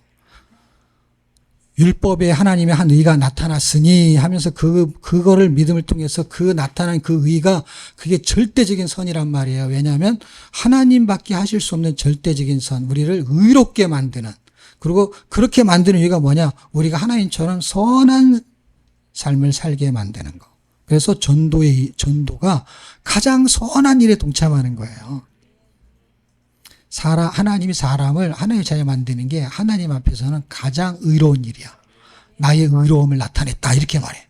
Speaker 1: 율법에 하나님의 한 의가 나타났으니 하면서 그거를 믿음을 통해서 그 나타난 그 의가 그게 절대적인 선이란 말이에요. 왜냐하면 하나님밖에 하실 수 없는 절대적인 선, 우리를 의롭게 만드는, 그리고 그렇게 만드는 이유가 뭐냐? 우리가 하나님처럼 선한 삶을 살게 만드는 거. 그래서 전도가 가장 선한 일에 동참하는 거예요. 하나님이 사람을 하나님의 자녀 만드는 게 하나님 앞에서는 가장 의로운 일이야. 나의 의로움을 나타냈다 이렇게 말해.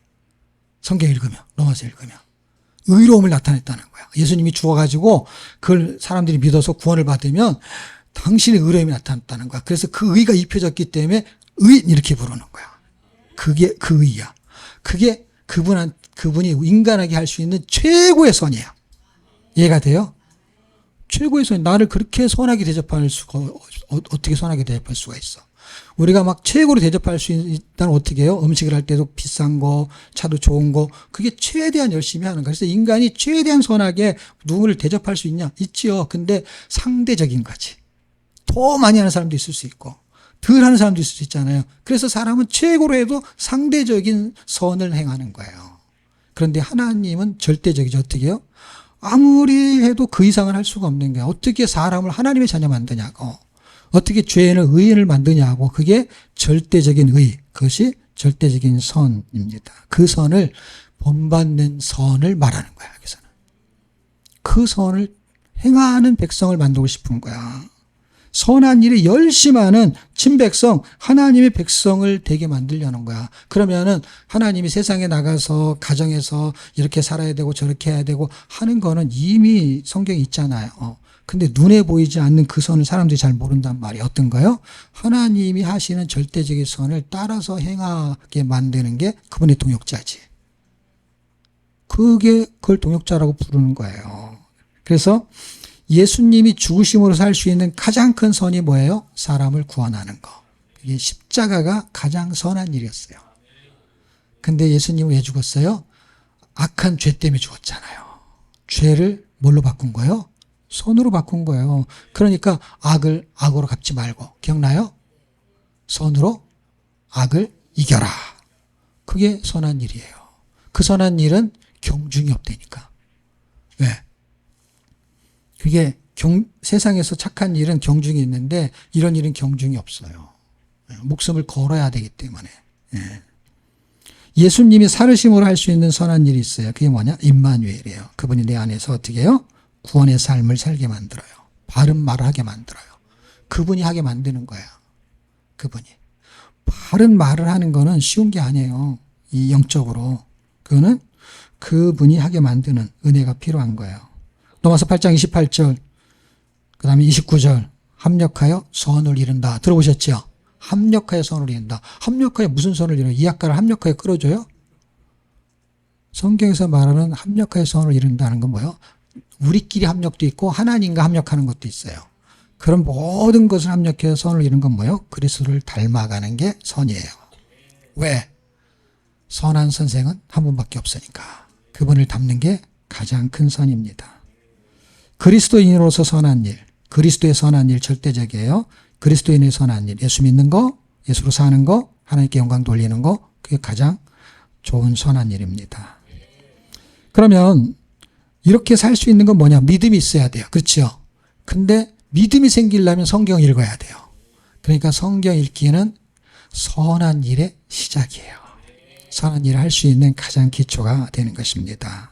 Speaker 1: 성경 읽으면, 로마서 읽으면 의로움을 나타냈다는 거야. 예수님이 죽어가지고 그걸 사람들이 믿어서 구원을 받으면 당신의 의로움이 나타났다는 거야. 그래서 그 의가 입혀졌기 때문에 의인 이렇게 부르는 거야. 그게 그 의야. 그게 그분이 인간에게 할 수 있는 최고의 선이야. 이해가 돼요? 최고의 선, 나를 그렇게 선하게 대접할 수가, 어떻게 선하게 대접할 수가 있어. 우리가 막 최고로 대접할 수 있다면 어떻게 해요? 음식을 할 때도 비싼 거, 차도 좋은 거, 그게 최대한 열심히 하는 거야. 그래서 인간이 최대한 선하게 누구를 대접할 수 있냐? 있지요. 근데 상대적인 거지. 더 많이 하는 사람도 있을 수 있고, 덜 하는 사람도 있을 수 있잖아요. 그래서 사람은 최고로 해도 상대적인 선을 행하는 거예요. 그런데 하나님은 절대적이죠. 어떻게 해요? 아무리 해도 그 이상을 할 수가 없는 거야. 어떻게 사람을 하나님의 자녀 만드냐고. 어떻게 죄인을 의인을 만드냐고. 그게 절대적인 의. 그것이 절대적인 선입니다. 그 선을 본받는 선을 말하는 거야. 여기서는. 그 선을 행하는 백성을 만들고 싶은 거야. 선한 일에 열심하는 친백성, 하나님의 백성을 되게 만들려는 거야. 그러면은 하나님이 세상에 나가서 가정에서 이렇게 살아야 되고 저렇게 해야 되고 하는 거는 이미 성경에 있잖아요. 근데 눈에 보이지 않는 그 선을 사람들이 잘 모른단 말이에요. 어떤 거요? 하나님이 하시는 절대적인 선을 따라서 행하게 만드는 게 그분의 동역자지. 그걸 동역자라고 부르는 거예요. 그래서 예수님이 죽으심으로 살 수 있는 가장 큰 선이 뭐예요? 사람을 구원하는 거. 이게 십자가가 가장 선한 일이었어요. 근데 예수님은 왜 죽었어요? 악한 죄 때문에 죽었잖아요. 죄를 뭘로 바꾼 거예요? 선으로 바꾼 거예요. 그러니까 악을 악으로 갚지 말고, 기억나요? 선으로 악을 이겨라. 그게 선한 일이에요. 그 선한 일은 경중이 없다니까. 왜? 그게 세상에서 착한 일은 경중이 있는데 이런 일은 경중이 없어요. 목숨을 걸어야 되기 때문에. 예수님이 살으심으로 할 수 있는 선한 일이 있어요. 그게 뭐냐? 임마누엘이에요. 그분이 내 안에서 어떻게 해요? 구원의 삶을 살게 만들어요. 바른 말을 하게 만들어요. 그분이 하게 만드는 거야. 그분이. 바른 말을 하는 거는 쉬운 게 아니에요. 이 영적으로. 그거는 그분이 하게 만드는 은혜가 필요한 거예요. 로마서 8장 28절, 그 다음에 29절. 합력하여 선을 이룬다. 들어보셨죠? 합력하여 선을 이룬다. 합력하여 무슨 선을 이루어요? 이 학과를 합력하여 끌어줘요? 성경에서 말하는 합력하여 선을 이룬다는 건 뭐예요? 우리끼리 합력도 있고 하나님과 합력하는 것도 있어요. 그런 모든 것을 합력해서 선을 이룬 건 뭐예요? 그리스도를 닮아가는 게 선이에요. 왜? 선한 선생은 한 분밖에 없으니까. 그분을 닮는 게 가장 큰 선입니다. 그리스도인으로서 선한 일, 그리스도의 선한 일 절대적이에요. 그리스도인의 선한 일, 예수 믿는 거, 예수로 사는 거, 하나님께 영광 돌리는 거, 그게 가장 좋은 선한 일입니다. 그러면 이렇게 살 수 있는 건 뭐냐? 믿음이 있어야 돼요. 그렇죠? 근데 믿음이 생기려면 성경 읽어야 돼요. 그러니까 성경 읽기는 선한 일의 시작이에요. 선한 일을 할 수 있는 가장 기초가 되는 것입니다.